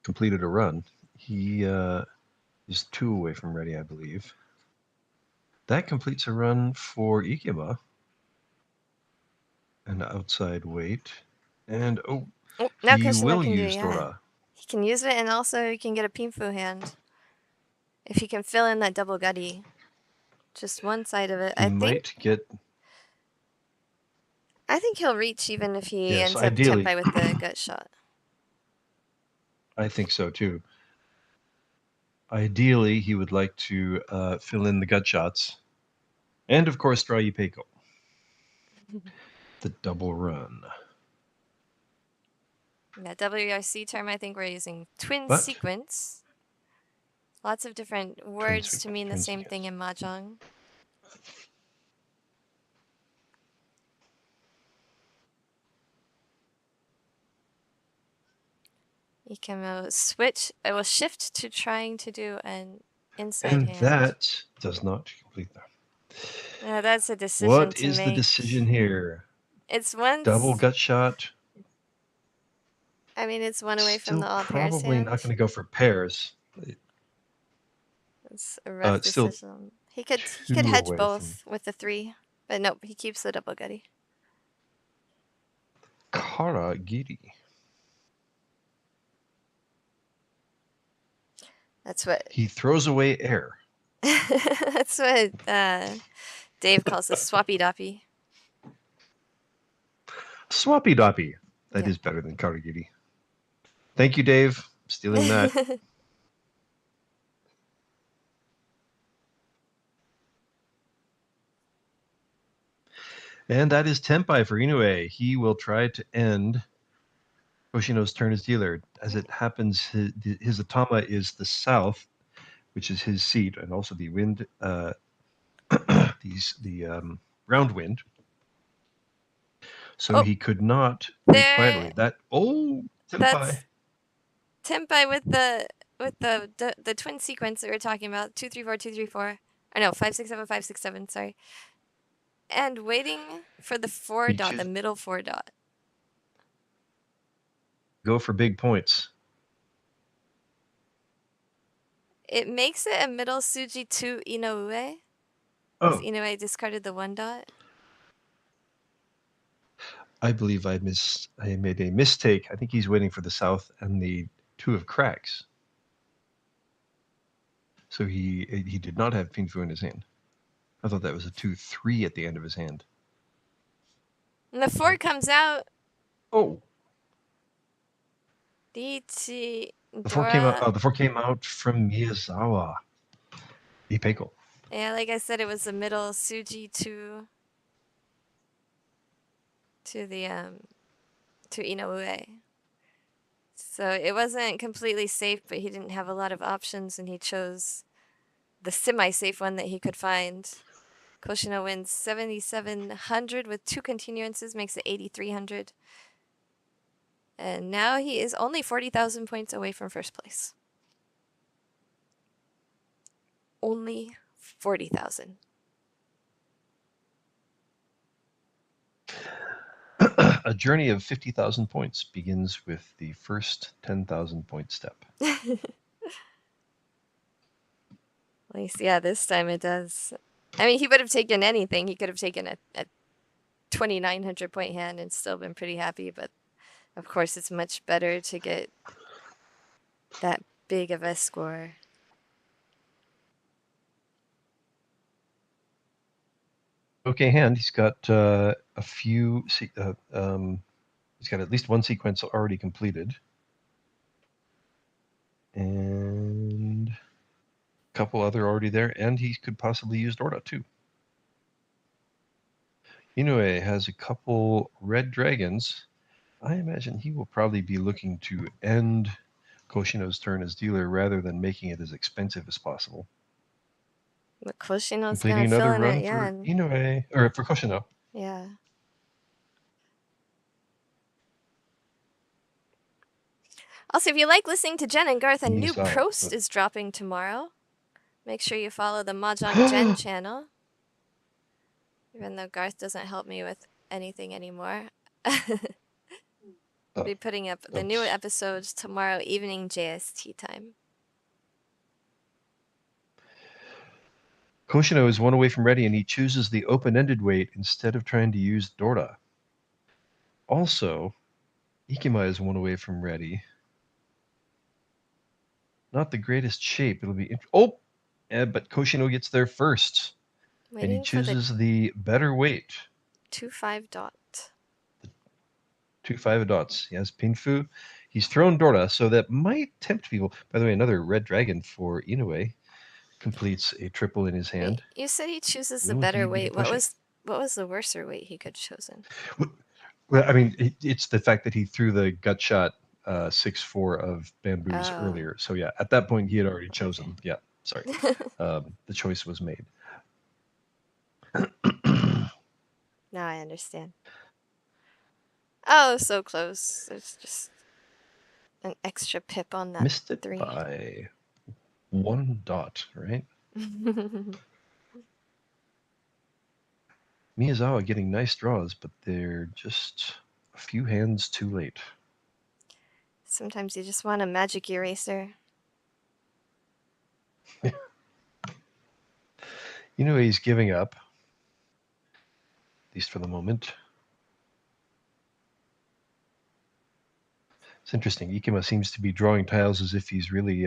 Completed a run. He is 2 away from ready, I believe. That completes a run for Ikema. An outside weight. And now he Koshino will can use do, Dora. He can use it, and also he can get a Pinfu hand. If he can fill in that double gutty. Just one side of it. He might get... I think he'll reach even if he Yes, ends up ideally. Tenpai with the gut shot. I think so too. Ideally, he would like to fill in the gut shots. And of course, draw Ipeiko. The double run. Yeah, WRC term, I think we're using twin What? sequence. Lots of different words to mean the same thing in Mahjong. You can switch, it will shift to trying to do an inside hand. And that does not complete that. Yeah, that's a decision What to is make. the decision here? It's one double gut shot. I mean, it's one away from Still the all pairs probably hand. not going to go for pairs. It's a rough still decision. He could hedge away both with the 3, but nope, he keeps the double gutty. Kara Giri. That's what He throws away air. that's what Dave calls a swappy doppy. Swappy doppy. That is better than Karagiri. Thank you, Dave. Stealing that. And that is Tenpai for Inoue. He will try to end Koshino's turn as dealer. As it happens, his Atama is the south, which is his seat, and also the wind, the round wind. So he could not move quietly. Tenpai. That's Tenpai with the twin sequence that we were talking about. 2 3 4 2 3 4. Or no, 5 6 7 5 6 7. Sorry. And waiting for the 4 dot, the middle 4 dot. Go for big points. It makes it a middle Suji to Inoue. Oh. Inoue discarded the 1 dot. I believe I made a mistake. I think he's waiting for the south and the 2 of cracks. So he did not have Pinfu in his hand. I thought that was a 2-3 at the end of his hand. And the 4 comes out. Oh. The 4 came out. Oh, the 4 came out from Miyazawa. Ipeiko. Yeah, like I said, it was the middle Suji to Inoue. So it wasn't completely safe, but he didn't have a lot of options, and he chose the semi-safe one that he could find. Koshino wins 7,700 with 2 continuances, makes it 8,300. And now he is only 40,000 points away from first place. Only 40,000. A journey of 50,000 points begins with the first 10,000 point step. At least, yeah, this time it does. I mean, he would have taken anything. He could have taken a 2,900 point hand and still been pretty happy. But of course, it's much better to get that big of a score. Okay, hand. He's got a few. He's got at least one sequence already completed, and a couple other already there, and he could possibly use Dorda too. Inoue has a couple red dragons. I imagine he will probably be looking to end Koshino's turn as dealer rather than making it as expensive as possible. But Koshino's Completing gonna fill another in run it, for yeah. Inoue, or for Koshino. Yeah. Also, if you like listening to Jenn and Garthe, a new Prost is dropping tomorrow. Make sure you follow the Mahjong Jenn channel. Even though Garthe doesn't help me with anything anymore. I'll be putting up the new episodes tomorrow evening JST time. Koshino is one away from ready, and he chooses the open-ended weight instead of trying to use Dorda. Also, Ikema is one away from ready. Not the greatest shape. It'll be but Koshino gets there first, and he chooses the better weight. 2-5 dot. 2-5 dots. He has Pinfu. He's thrown Dorda, so that might tempt people. By the way, another red dragon for Inoue completes a triple in his hand. Wait, you said he chooses the better weight. What was the worser weight he could have chosen? Well, I mean, it's the fact that he threw the gut shot 6-4 of bamboos earlier. So yeah, at that point he had already chosen. Okay. Yeah, sorry. The choice was made. Now I understand. Oh, so close. There's just an extra pip on that. Missed it 3 by 1 dot, right? Miyazawa getting nice draws, but they're just a few hands too late. Sometimes you just want a magic eraser. You know, he's giving up, at least for the moment. It's interesting. Ikema seems to be drawing tiles as if he's really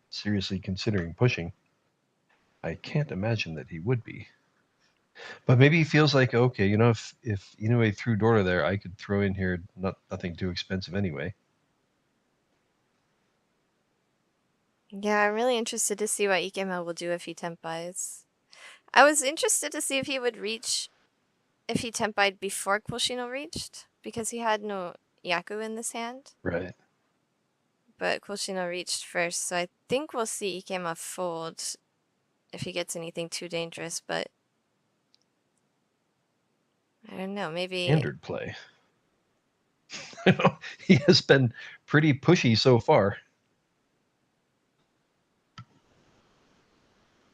seriously considering pushing. I can't imagine that he would be. But maybe he feels like, okay, you know, if Inoue threw Dorda there, I could throw in here nothing too expensive anyway. Yeah, I'm really interested to see what Ikema will do if he temp buys. I was interested to see if he would reach, if he temp buyed before Koshino reached, because he had no Yaku in this hand. Right. But Koshino reached first, so I think we'll see Ikema fold if he gets anything too dangerous, but I don't know, maybe... Standard play. He has been pretty pushy so far.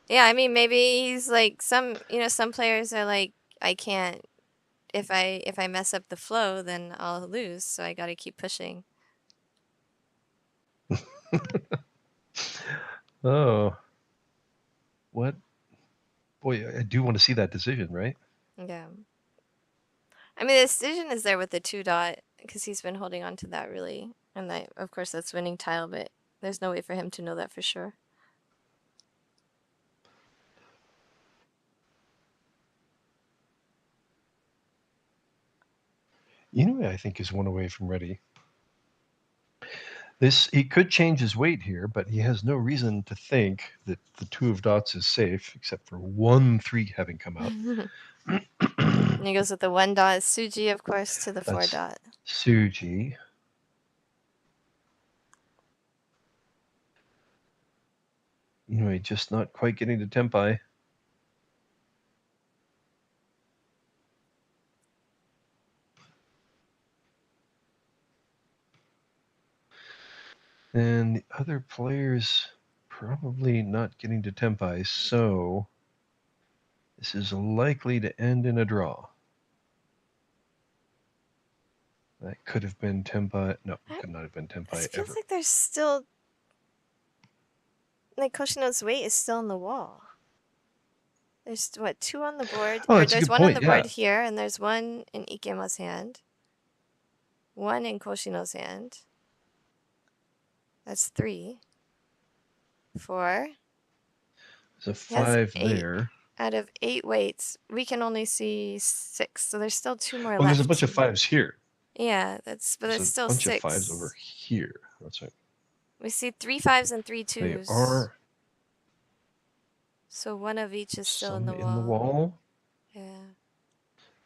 Yeah, I mean, maybe he's like some players are like, I can't, if I mess up the flow, then I'll lose, so I gotta keep pushing. Oh. What? Boy, I do want to see that decision, right? Yeah. I mean, the decision is there with the 2 dot, because he's been holding on to that really, and that, of course, that's winning tile, but there's no way for him to know that for sure. Inoue, I think, is one away from ready. He could change his weight here, but he has no reason to think that the 2 of dots is safe, except for 1 3 having come out. And he goes with the 1 dot, Suji, of course, to the 4 dot. Suji. Inoue just not quite getting to tempai. And the other players probably not getting to Tempai, so this is likely to end in a draw. That could have been Tempai. No, could not have been Tempai It feels ever. like there's still... Like, Koshino's weight is still on the wall. There's, what, 2 on the board? Oh, Or that's a there's good 1 on point, the board yeah. here, and there's 1 in Ikema's hand. 1 in Koshino's hand. That's 3. 4. There's a He has 5 8. there. Out of 8 weights, we can only see 6, so there's still 2 more Well, left. there's a bunch of 5s here. Yeah, but There's that's a still bunch 6. of 5s over here. That's right. We see 3 5s and 3 2s. They are So 1 of each is still in some the wall. in the wall. Yeah.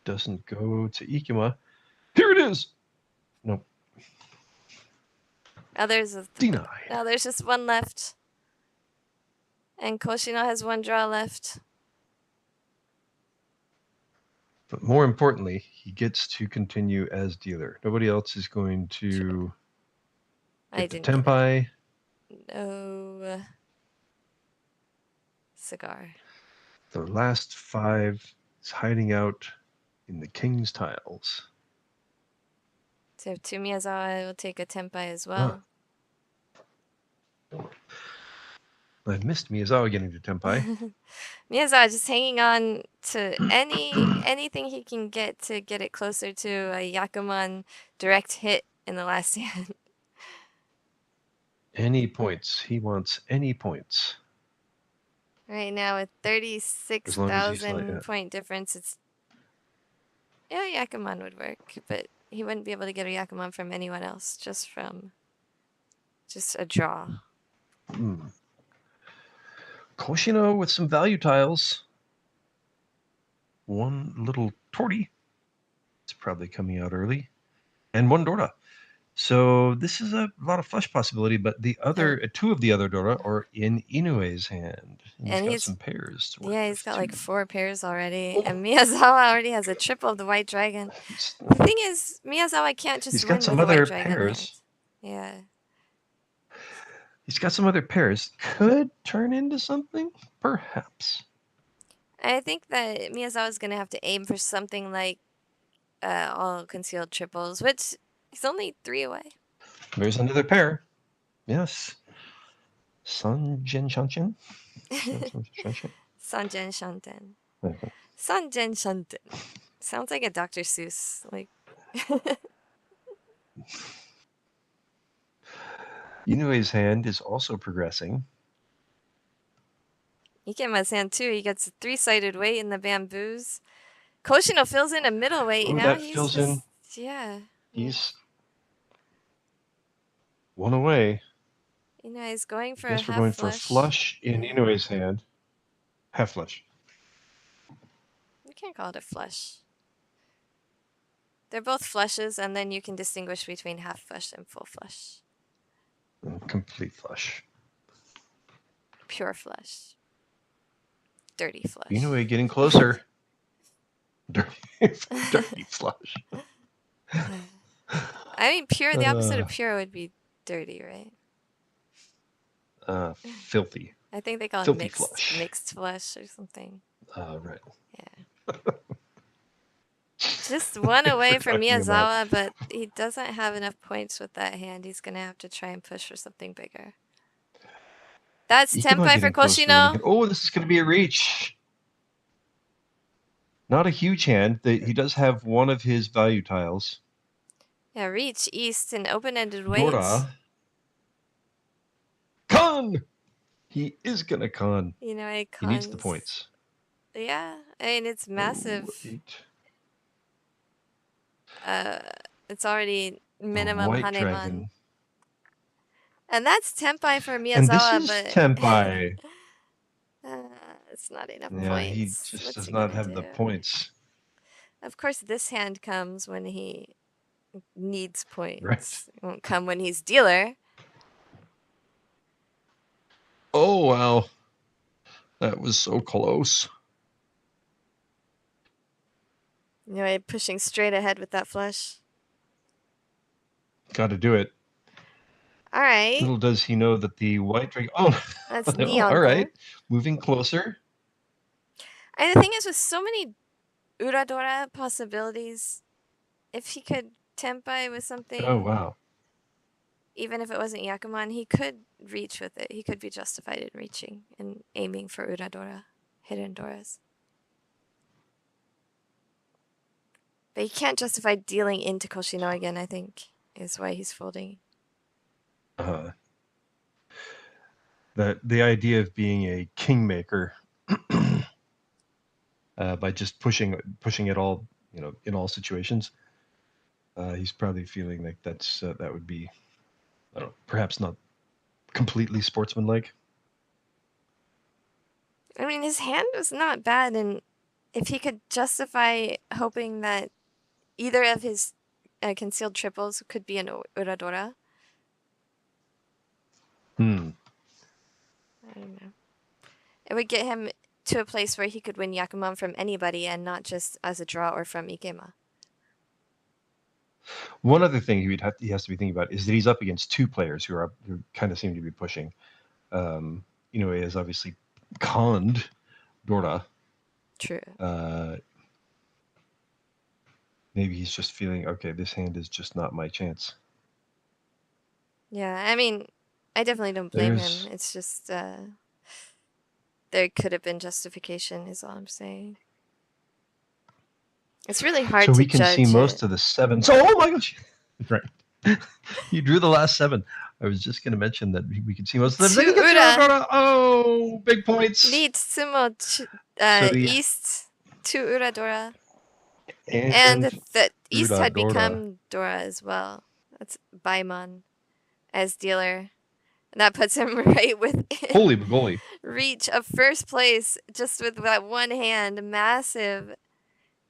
Doesn't go to Ikema. Here it is. Nope. Now there's Denied. Now there's just 1 left. And Koshino has 1 draw left. But more importantly, he gets to continue as dealer. Nobody else is going to get the Tempai. No. Cigar. The last 5 is hiding out in the king's tiles. So to Miyazawa will take a Tempai as well. I missed Miyazawa getting to Tempai. Miyazawa just hanging on to anything he can get to get it closer to a Yakuman direct hit in the last hand. Any points. He wants any points. Right now with 36,000 point difference, it's... Yeah, Yakuman would work, but he wouldn't be able to get a Yakuman from anyone else, just a draw. Koshino with some value tiles. 1 little torty. It's probably coming out early. And 1 Dora. So this is a lot of flush possibility, but the other 2 of the other Dora are in Inoue's hand. And he's got some pairs to work with. He's got like 4 pairs already. And Miyazawa already has a triple of the White Dragon. The thing is, Miyazawa can't just win with the White Dragon hand. Yeah. He's got some other pairs. Could turn into something, perhaps. I think that Miyazawa's going to have to aim for something like all concealed triples, which he's only 3 away. There's another pair. Yes. Sanjen Shanchen? Sanjen Shanten. Okay. Sanjen Shanten. Sounds like a Dr. Seuss. Like. Inoue's hand is also progressing. Ikema's hand too. He gets a 3-sided weight in the bamboos. Koshino fills in a middle weight. Now that fills in. Yeah. He's 1 away. He's going for I guess a we're half going flush. for flush in Inoue's hand. Half flush. You can't call it a flush. They're both flushes, and then you can distinguish between half flush and full flush. Complete flush. Pure flush. Dirty flush. Inoue getting closer. Dirty flush. I mean, pure, the opposite of pure would be dirty, right? Filthy. I think they call filthy it mixed flush or something. Right. Yeah. Just 1 away from Miyazawa, but he doesn't have enough points with that hand. He's going to have to try and push for something bigger. That's Tempai for Koshino. Oh, this is going to be a reach. Not a huge hand. He does have 1 of his value tiles. Yeah, reach, east, and open-ended weights. Dora. Con! He is going to con. He needs the points. Yeah, I mean, it's massive. It's already minimum White Haneman. Dragon. And that's Tempai for Miyazawa, And this is but Tempai. it's not enough Yeah, points. he just does not have the points. Of course, this hand comes when he needs points. Right. It won't come when he's dealer. Oh, wow. That was so close. Pushing straight ahead with that flush. Got to do it. All right. Little does he know that the white dragon. Oh, That's no, neon. all right. Moving closer. And the thing is, with so many Uradora possibilities, if he could Tenpai with something, Oh, wow. even if it wasn't Yakuman, he could reach with it. He could be justified in reaching and aiming for Uradora, hidden Doras. But he can't justify dealing into Koshino again, I think, is why he's folding. The idea of being a kingmaker by just pushing it all, in all situations. He's probably feeling like that would be, I don't know, perhaps not completely sportsmanlike. I mean, his hand was not bad, and if he could justify hoping that either of his concealed triples could be an Uradora. I don't know. It would get him to a place where he could win Yakuman from anybody and not just as a draw or from Ikema. One other thing he has to be thinking about is that he's up against two players who kind of seem to be pushing. He has obviously conned Dora. True. Maybe he's just feeling, okay, this hand is just not my chance. Yeah, I mean, I definitely don't blame him. It's just there could have been justification, is all I'm saying. It's really hard to judge. So we can see most of the sevens. Oh my gosh! Right. You drew the last seven. I was just going to mention that we can see most of them. Oh, big points. Lead Tsumo East to Uradora. And the East had become Dora as well. That's Baimon as dealer. And that puts him right within holy moly reach of first place just with that one hand. Massive.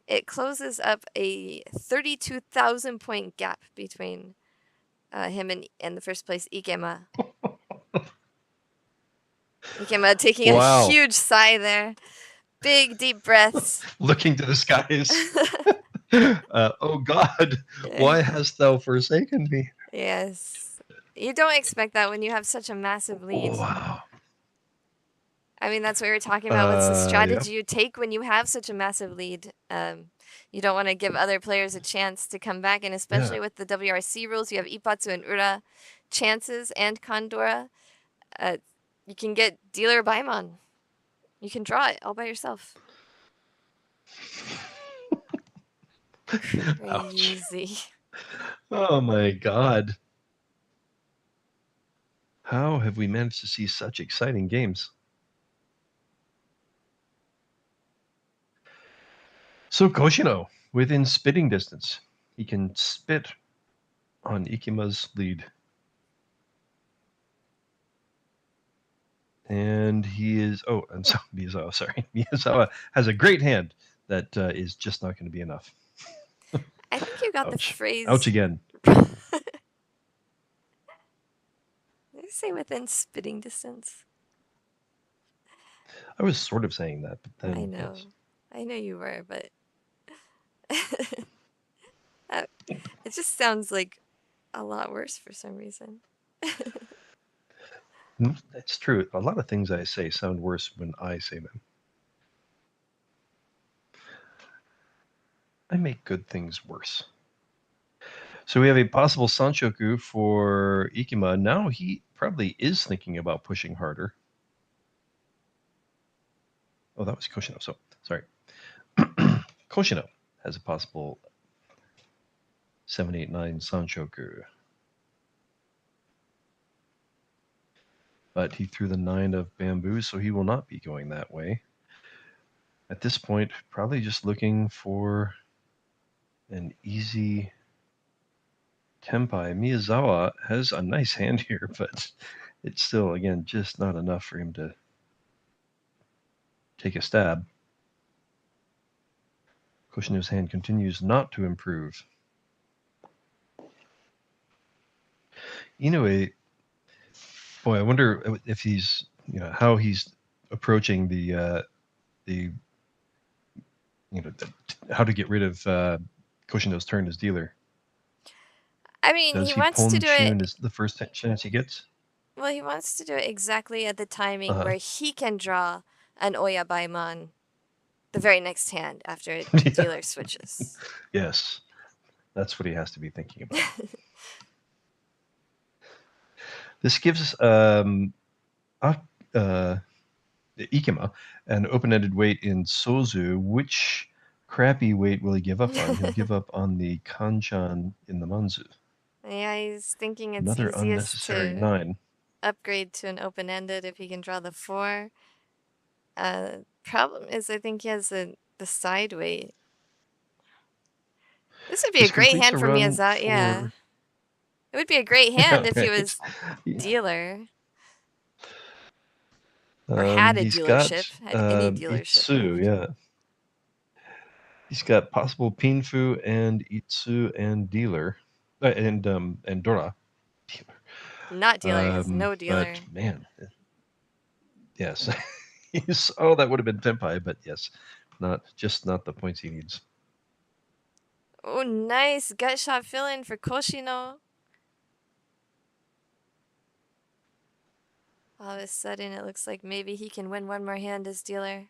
It closes up a 32,000 point gap between him and the first place Ikema. Ikema taking a huge sigh there. Big deep breaths. Looking to the skies. Oh God, why hast thou forsaken me? Yes. You don't expect that when you have such a massive lead. Wow. I mean, that's what we were talking about. What's the strategy you take when you have such a massive lead? You don't want to give other players a chance to come back, and especially with the WRC rules, you have Ippatsu and Ura chances and Kondora. You can get dealer Baimon. You can draw it all by yourself. Crazy. Oh my God. How have we managed to see such exciting games? So Koshino, within spitting distance, he can spit on Ikema's lead. And he is, Miyazawa, sorry. Miyazawa has a great hand that is just not going to be enough. I think you got the phrase. Ouch again. Did I say within spitting distance? I was sort of saying that, but then. I know. Yes. I know you were, but it just sounds like a lot worse for some reason. It's true. A lot of things I say sound worse when I say them. I make good things worse. So we have a possible Sanshoku for Ikema. Now he probably is thinking about pushing harder. Oh, that was Koshino. So, sorry. Koshino has a possible 789 Sanshoku. But he threw the 9 of bamboo, so he will not be going that way. At this point, probably just looking for an easy Tenpai. Miyazawa has a nice hand here, but it's still, again, just not enough for him to take a stab. Koshino's hand continues not to improve. Inoue, boy, I wonder if he's, how he's approaching the how to get rid of Koshino's turn as dealer. I mean, Does he he wants pull to and do it. tune is the first chance he gets? Well, he wants to do it exactly at the timing Uh-huh. where he can draw an Oyabaimon the very next hand after the Yeah. dealer switches. Yes, that's what he has to be thinking about. This gives Ikema an open-ended weight in Sozu. Which crappy weight will he give up on? He'll give up on the Kanchan in the Manzu. Yeah, he's thinking it's Another easiest unnecessary to 9. upgrade to an open-ended if he can draw the 4. Problem is, I think he has the side weight. This would be This a great completes hand a for run Miyazawa. Yeah, for- it would be a great hand if he right. was Yeah. dealer. Or had a He's dealership, got had any dealership Itsu, left. yeah. He's got possible Pinfu and Itsu and dealer, and Dora. Dealer. Not dealer, he has no dealer. But man, yes. Oh, that would have been Tenpai, but yes, not the points he needs. Oh, nice gut shot fill-in for Koshino. All of a sudden, it looks like maybe he can win one more hand as dealer.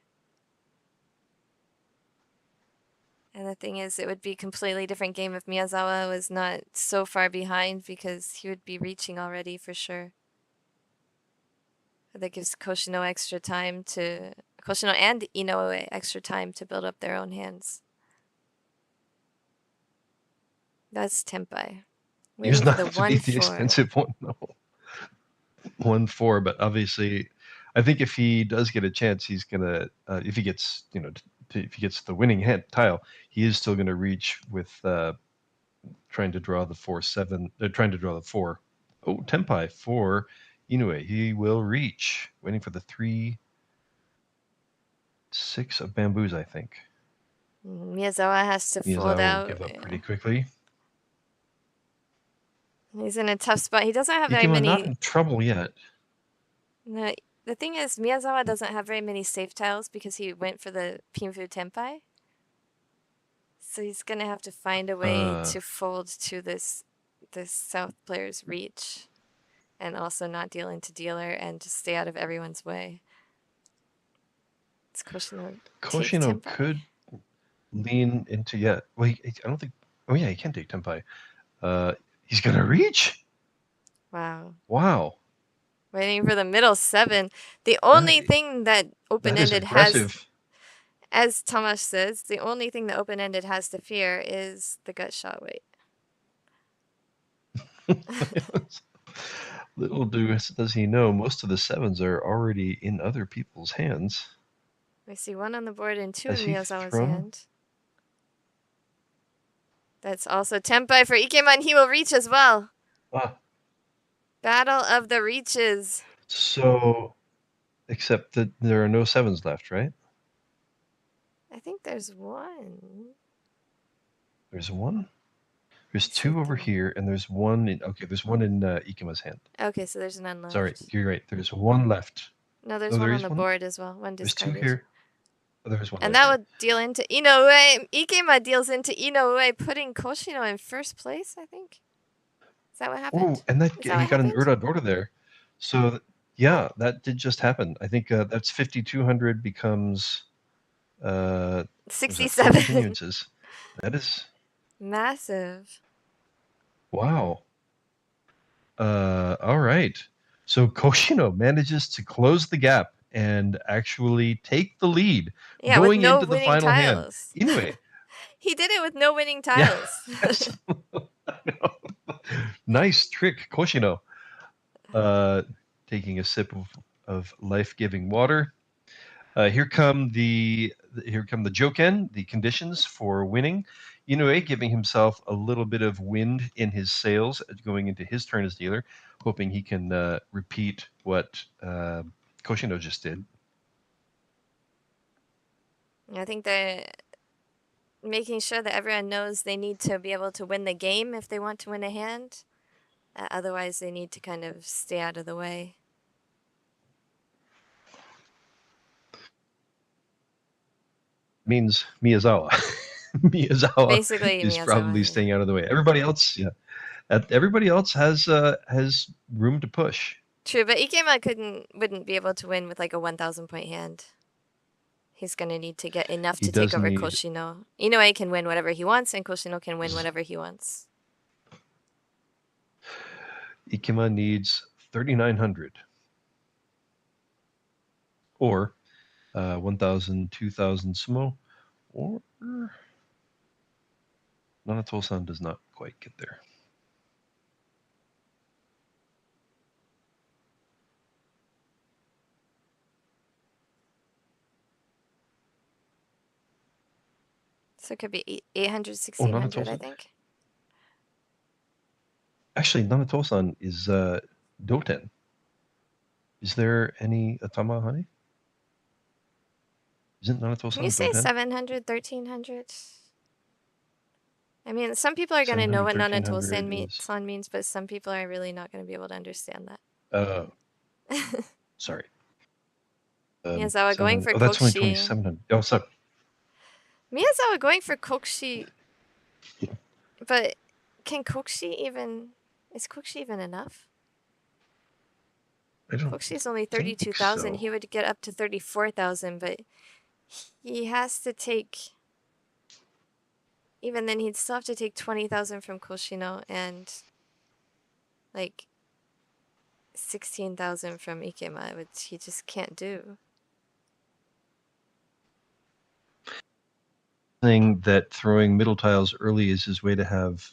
And the thing is, it would be a completely different game if Miyazawa was not so far behind, because he would be reaching already for sure. That gives Koshino and Inoue extra time to build up their own hands. That's Tenpai. He's Waiting not for the to be the 1-4. expensive one, no. 1-4, but obviously, I think if he does get a chance, he's gonna. If he gets, if he gets the winning hand tile, he is still gonna reach with trying to draw the 4-7. Trying to draw the 4. Oh, Tenpai for Inoue. He will reach, waiting for the 3-6 of bamboos, I think. Miyazawa has to fold Miyazawa out. will give up pretty quickly. He's in a tough spot. He doesn't have very Ikema many. not in trouble yet. No, the thing is, Miyazawa doesn't have very many safe tiles because he went for the Pinfu Tenpai. So he's gonna have to find a way to fold to this South player's reach, and also not deal into dealer and just stay out of everyone's way. It's Koshino. Koshino could lean into Well, I don't think. Oh yeah, he can take Tenpai. He's gonna reach. Wow. Wow. Waiting for the middle 7. The only thing that open-ended has, as Tomasz says, the only thing the open-ended has to fear is the gut shot weight. Little does he know, most of the 7s are already in other people's hands. I see 1 on the board and 2 Has in he Miyazawa's thrown? hand. That's also Tenpai for Ikema. He will reach as well. Battle of the reaches. So, except that there are no 7s left, right? I think there's 1. There's 1? There's 2 over here, and there's 1 in... Okay, there's 1 in Ikema's hand. Okay, so there's none left. Sorry, you're right. There's 1 left. No, there's 1 on the board as well. 1 discarded. There's 2 here. Oh, there's 1 and right that there. would deal into Inoue. Ikema deals into Inoue, putting Koshino in first place, I think. Is that what happened? Oh, and he got an Urda Dora there. So, yeah, that did just happen. I think that's 5,200 becomes 67 continuances. That is massive. Wow. All right. So Koshino manages to close the gap and actually take the lead going with no into the winning final tiles. hand. Anyway. He did it with no winning tiles. Yes. Nice trick, Koshino. Taking a sip of life-giving water. Here come the Joken, the conditions for winning. Inoue giving himself a little bit of wind in his sails going into his turn as dealer, hoping he can repeat what Koshino just did. I think they're making sure that everyone knows they need to be able to win the game if they want to win a hand. Otherwise, they need to kind of stay out of the way. Means Miyazawa. Miyazawa Basically, is probably staying out of the way. Everybody else, yeah, Everybody else has room to push. True, but Ikema wouldn't be able to win with like a 1,000 point hand. He's gonna need to get enough to take over Koshino. Inoue can win whatever he wants, and Koshino can win whatever he wants. Ikema needs 3,900. Or 1,000, 2,000 sumo. Or Nanato-san does not quite get there. So it could be 800, 1,600, I think. Actually, Nanato-san is Doten. Is there any Atama, honey? Isn't Nanato-san Can you say Doten? 700, 1,300? I mean, some people are going to know what Nanato-san means, but some people are really not going to be able to understand that. Sorry. Miyazawa going for Kokushi. That's only 2,700. Oh, sorry. Miyazawa going for Kokushi. But can Kokushi even... Is Kokushi even enough? Kokushi is only 32,000. So. He would get up to 34,000, but he has to take... Even then, he'd still have to take 20,000 from Koshino and like 16,000 from Ikema, which he just can't do. Thing that throwing middle tiles early is his way to have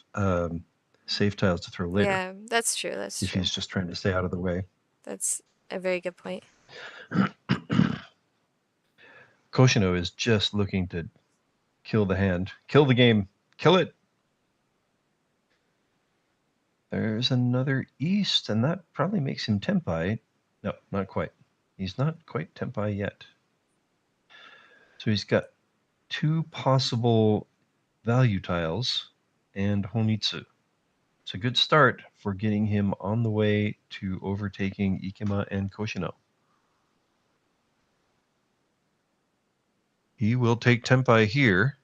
safe tiles to throw later. Yeah, that's true. That's true. If he's just trying to stay out of the way. That's a very good point. Koshino is just looking to kill the hand, kill the game, kill it. There's another east, and that probably makes him Tenpai. No, not quite. He's not quite Tenpai yet. So he's got 2 possible value tiles and Honitsu. It's a good start for getting him on the way to overtaking Ikema and Koshino. He will take Tenpai here.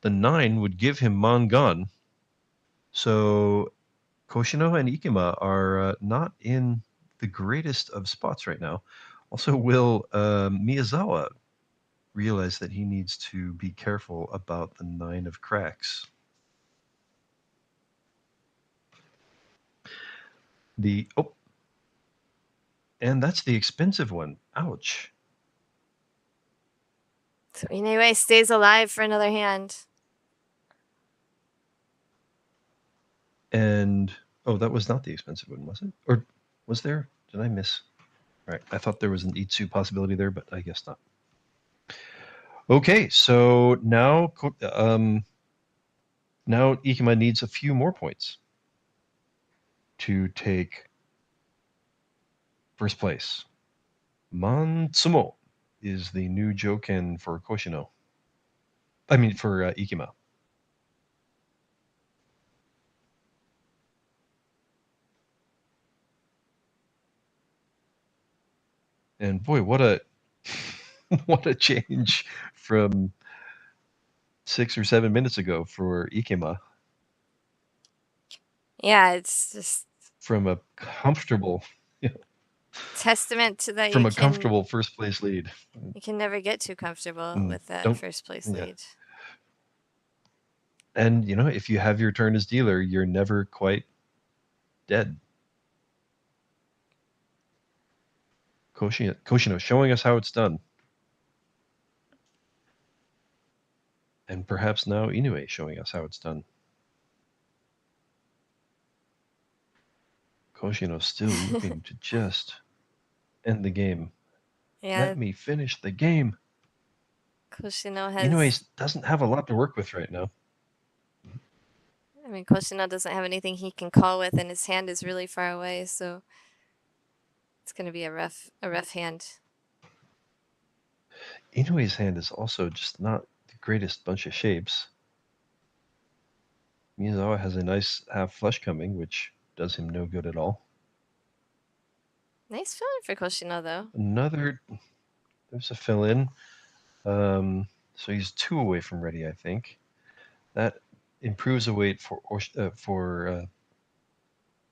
The 9 would give him Mangan. So Koshino and Ikema are not in the greatest of spots right now. Also, will Miyazawa realize that he needs to be careful about the 9 of cracks? And that's the expensive one. Ouch. So anyway, stays alive for another hand. And that was not the expensive one, was it? Or was there? Did I miss? Right. I thought there was an Itsu possibility there, but I guess not. Okay, so now Ikema needs a few more points to take first place. Matsumo is the new Joken for Koshino. I mean, for Ikema. And boy, what a what a change from 6 or 7 minutes ago for Ikema. Yeah, it's just from a comfortable testament to that. From a comfortable first place lead. You can never get too comfortable with that first place lead. And if you have your turn as dealer, you're never quite dead. Koshino showing us how it's done. And perhaps now Inoue showing us how it's done. Koshino still looking to just end the game. Yeah. Let me finish the game. Koshino has... Inoue doesn't have a lot to work with right now. I mean, Koshino doesn't have anything he can call with, and his hand is really far away, so it's going to be a rough hand. Inoue's hand is also just not the greatest bunch of shapes. Miyazawa has a nice half flush coming, which does him no good at all. Nice fill-in for Koshino, though. There's a fill-in. So he's 2 away from ready, I think. That improves a weight for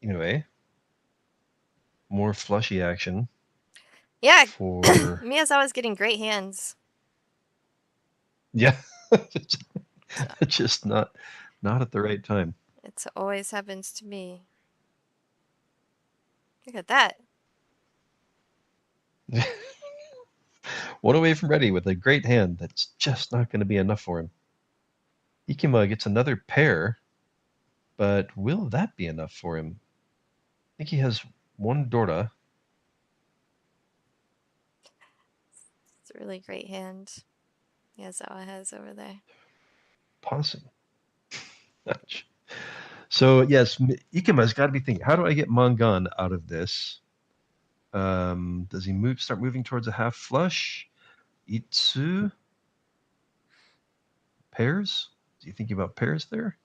Inoue. More flushy action. Yeah, For Miyazawa's getting great hands. yeah, just not at the right time. It always happens to me. Look at that. One away from ready with a great hand. That's just not going to be enough for him. Ikima gets another pair, but will that be enough for him? I think he has one Dora. It's a really great hand Miyazawa has over there. Possible. So yes, Ikima's got to be thinking, how do I get Mangan out of this? Does he start moving towards a half flush? Itsu? Pairs? Is he thinking about pairs there?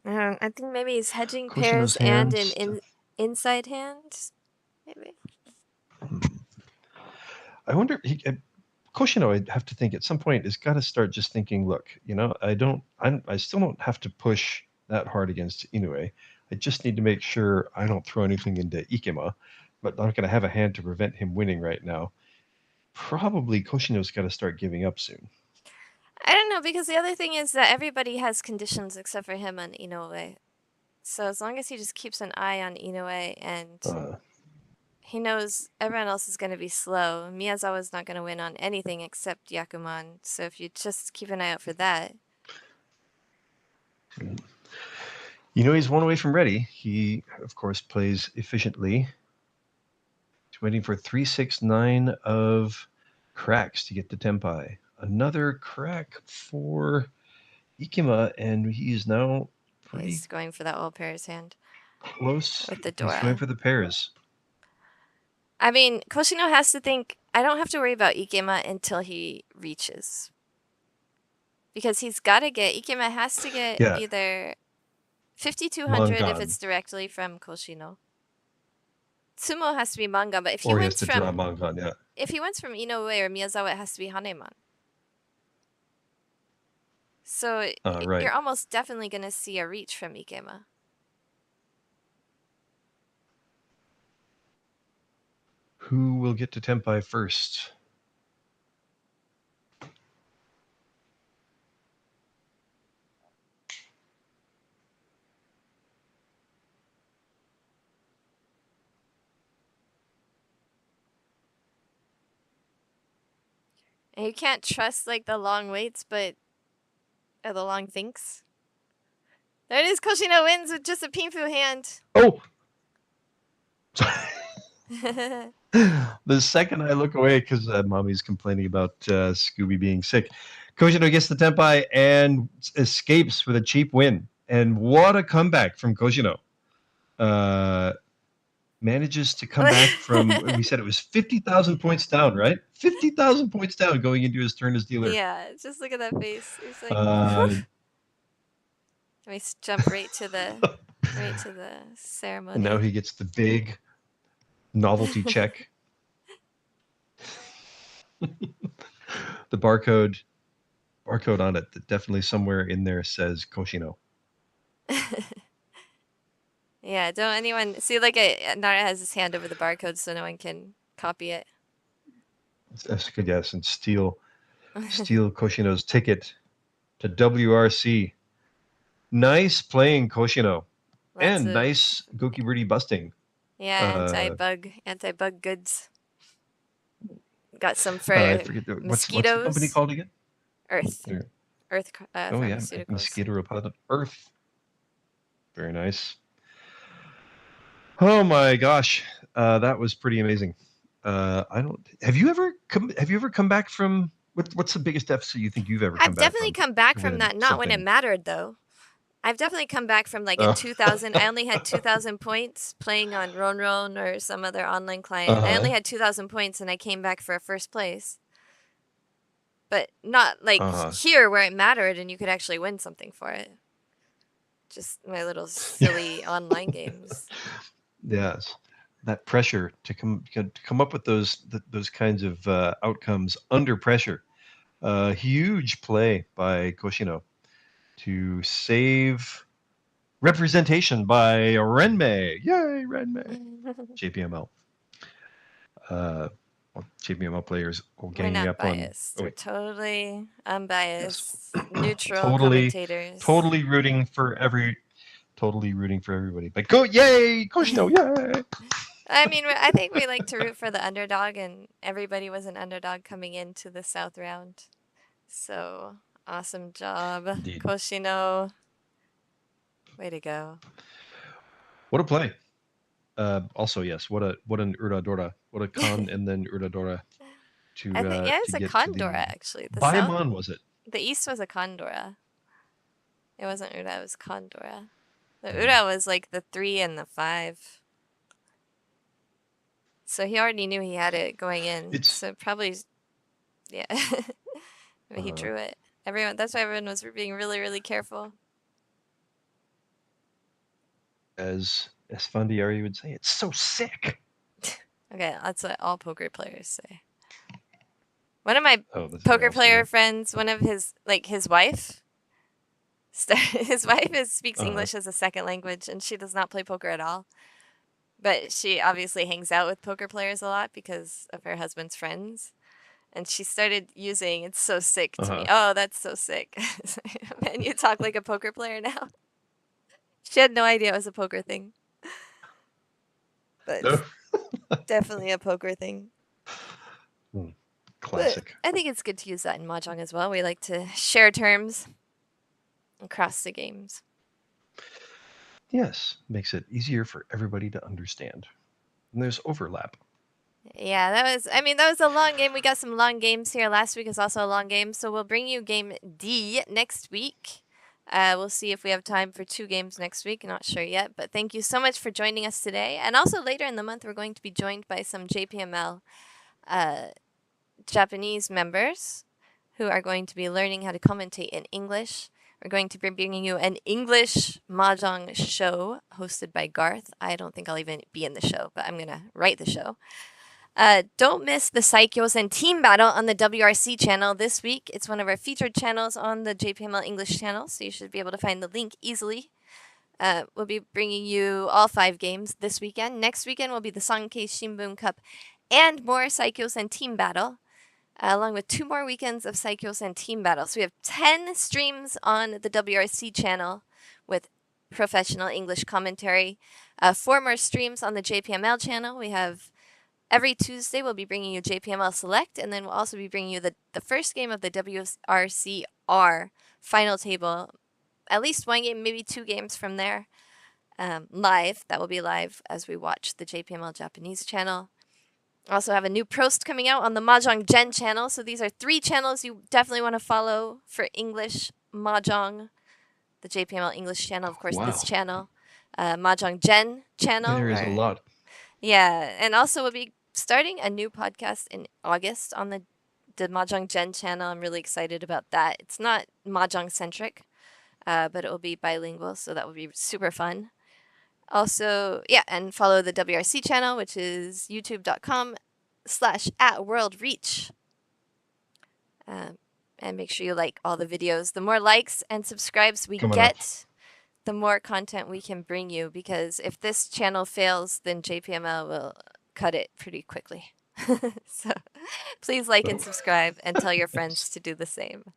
I think maybe he's hedging Koshino's pairs and hands an inside hand. Maybe. I wonder. Koshino, I'd have to think at some point has got to start just thinking. Look, I still don't have to push that hard against Inoue. I just need to make sure I don't throw anything into Ikima, but I'm not going to have a hand to prevent him winning right now. Probably Koshino's got to start giving up soon. I don't know, because the other thing is that everybody has conditions except for him on Inoue. So as long as he just keeps an eye on Inoue and he knows everyone else is going to be slow, Miyazawa's not going to win on anything except Yakuman. So if you just keep an eye out for that. He's one away from ready. He, of course, plays efficiently. He's waiting for 369 of cracks to get to Tenpai. Another crack for Ikima, and he's now He's going for that all pairs hand. Close. With the Dora. He's going for the pairs. I mean, Koshino has to think, I don't have to worry about Ikema until he reaches. Because Ikema has to get either 5,200 if it's directly from Koshino. Tsumo has to be Mangan, but if he wins from Mangan, if he wins from Inoue or Miyazawa, it has to be Haneman. So you're almost definitely going to see a reach from Ikema. Who will get to Tenpai first? And you can't trust like the long waits, but the long thinks. There it is. Koshino wins with just a Pinfu hand. Oh! The second I look away, because mommy's complaining about Scooby being sick, Koshino gets the Tenpai and escapes with a cheap win. And what a comeback from Koshino. Manages to come back from, we said it was 50,000 points down, right? 50,000 points down going into his turn as dealer. Yeah, just look at that face. He's like, let me jump right to the ceremony. And now he gets the big novelty check. The barcode on it, that definitely somewhere in there says Koshino. Yeah, don't anyone see, like Nara has his hand over the barcode so no one can copy it. That's a good guess. And steal Koshino's ticket to WRC. Nice playing, Koshino. And nice Goki Birdie busting. Yeah, anti-bug goods. Got some for mosquitoes. What's the company called again? Earth. Yeah. Earth. Oh yeah, mosquito repellent. Earth. Very nice. Oh my gosh, that was pretty amazing. Have you ever come back from what's the biggest deficit you think you've ever come back from? I've definitely come back from that, not when it mattered though. I've definitely come back from like in 2000. I only had 2,000 points playing on Ronron or some other online client. I only had 2,000 points and I came back for a first place. But not like here where it mattered and you could actually win something for it. Just my little silly online games. Yes, that pressure to come up with those kinds of outcomes under pressure. Huge play by Koshino to save representation by Renmei. Yay, Renmei. JPML. JPML players all We're ganging not up on. biased. Oh, We're wait. totally unbiased, neutral Totally commentators. rooting for everybody. But go, yay, Koshino, yay. I mean, I think we like to root for the underdog, and everybody was an underdog coming into the South round. So, awesome job, Indeed. Koshino. Way to go. What a play. Also, yes, what an Uradora. What a con and then Uradora to I think, yeah, it's to a get Condora, to the actually. The South, Baimon, was it? the East was a Condora. It wasn't Ura, it was Condora. The Mm. Ura was like the 3 and the 5. So he already knew he had it going in. It's So probably, yeah. But he drew it. That's why everyone was being really, really careful. as Fandiari would say, it's so sick. Okay, that's what all poker players say. One of my That's poker awesome, player yeah. friends, one of his wife, his wife speaks English as a second language, and she does not play poker at all. But she obviously hangs out with poker players a lot because of her husband's friends. And she started using, it's so sick to me. Oh, that's so sick. Man, you talk like a poker player now. She had no idea it was a poker thing. But it's definitely a poker thing. Classic. But I think it's good to use that in Mahjong as well. We like to share terms across the games. Yes, makes it easier for everybody to understand. And there's overlap. Yeah, that was a long game. We got some long games here. Last week is also a long game. So we'll bring you game D next week. We'll see if we have time for 2 games next week. Not sure yet. But thank you so much for joining us today. And also later in the month, we're going to be joined by some JPML Japanese members who are going to be learning how to commentate in English. We're going to be bringing you an English Mahjong show hosted by Garthe. I don't think I'll even be in the show, but I'm going to write the show. Don't miss the Saikyo's and Team Battle on the WRC channel this week. It's one of our featured channels on the JPML English channel, so you should be able to find the link easily. We'll be bringing you all 5 games this weekend. Next weekend will be the Sankei Shimbun Cup and more Saikyo's and Team Battle, along with 2 more weekends of Saikyo's and Team Battle. So we have 10 streams on the WRC channel with professional English commentary. 4 more streams on the JPML channel. We have every Tuesday we'll be bringing you JPML Select, and then we'll also be bringing you the first game of the WRCR final table. At least 1 game, maybe 2 games from there. Live. That will be live as we watch the JPML Japanese channel. Also have a new Prost coming out on the Mahjong Jenn channel. So these are 3 channels you definitely want to follow for English Mahjong. The JPML English channel, of course, this channel. Mahjong Jenn channel. There is a lot. Yeah, and also we'll be starting a new podcast in August on the Mahjong Jenn channel. I'm really excited about that. It's not Mahjong centric, but it will be bilingual, so that will be super fun. Also, yeah, and follow the WRC channel, which is youtube.com/@worldreach. And make sure you like all the videos. The more likes and subscribes we get, the more content we can bring you. Because if this channel fails, then JPML will cut it pretty quickly. So please like and subscribe and tell your friends to do the same.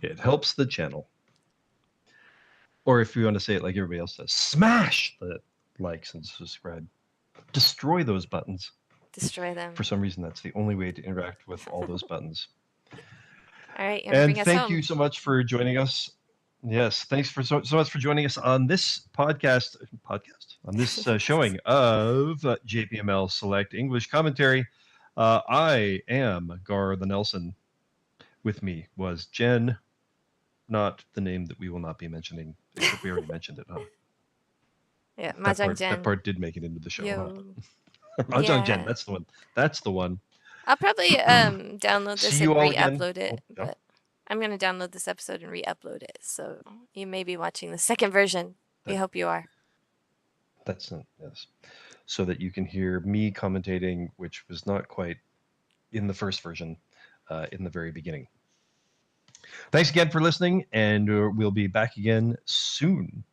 It helps the channel. Or if you want to say it like everybody else says, smash the likes and subscribe. Destroy those buttons. Destroy them. For some reason, that's the only way to interact with all those buttons. All right, and thank you so much for joining us. Yes, thanks for so much for joining us on this podcast on this showing of JPML Select English Commentary. I am Garthe Nelson. With me was Jenn, not the name that we will not be mentioning, except we already mentioned it, huh? Yeah, Mahjong Jenn. That part did make it into the show. Yo. Huh? Mahjong Jenn, that's the one. That's the one. I'll probably download this and re-upload it, but I'm going to download this episode and re-upload it. So you may be watching the second version. We hope you are. That's yes. So that you can hear me commentating, which was not quite in the first version, in the very beginning. Thanks again for listening, and we'll be back again soon.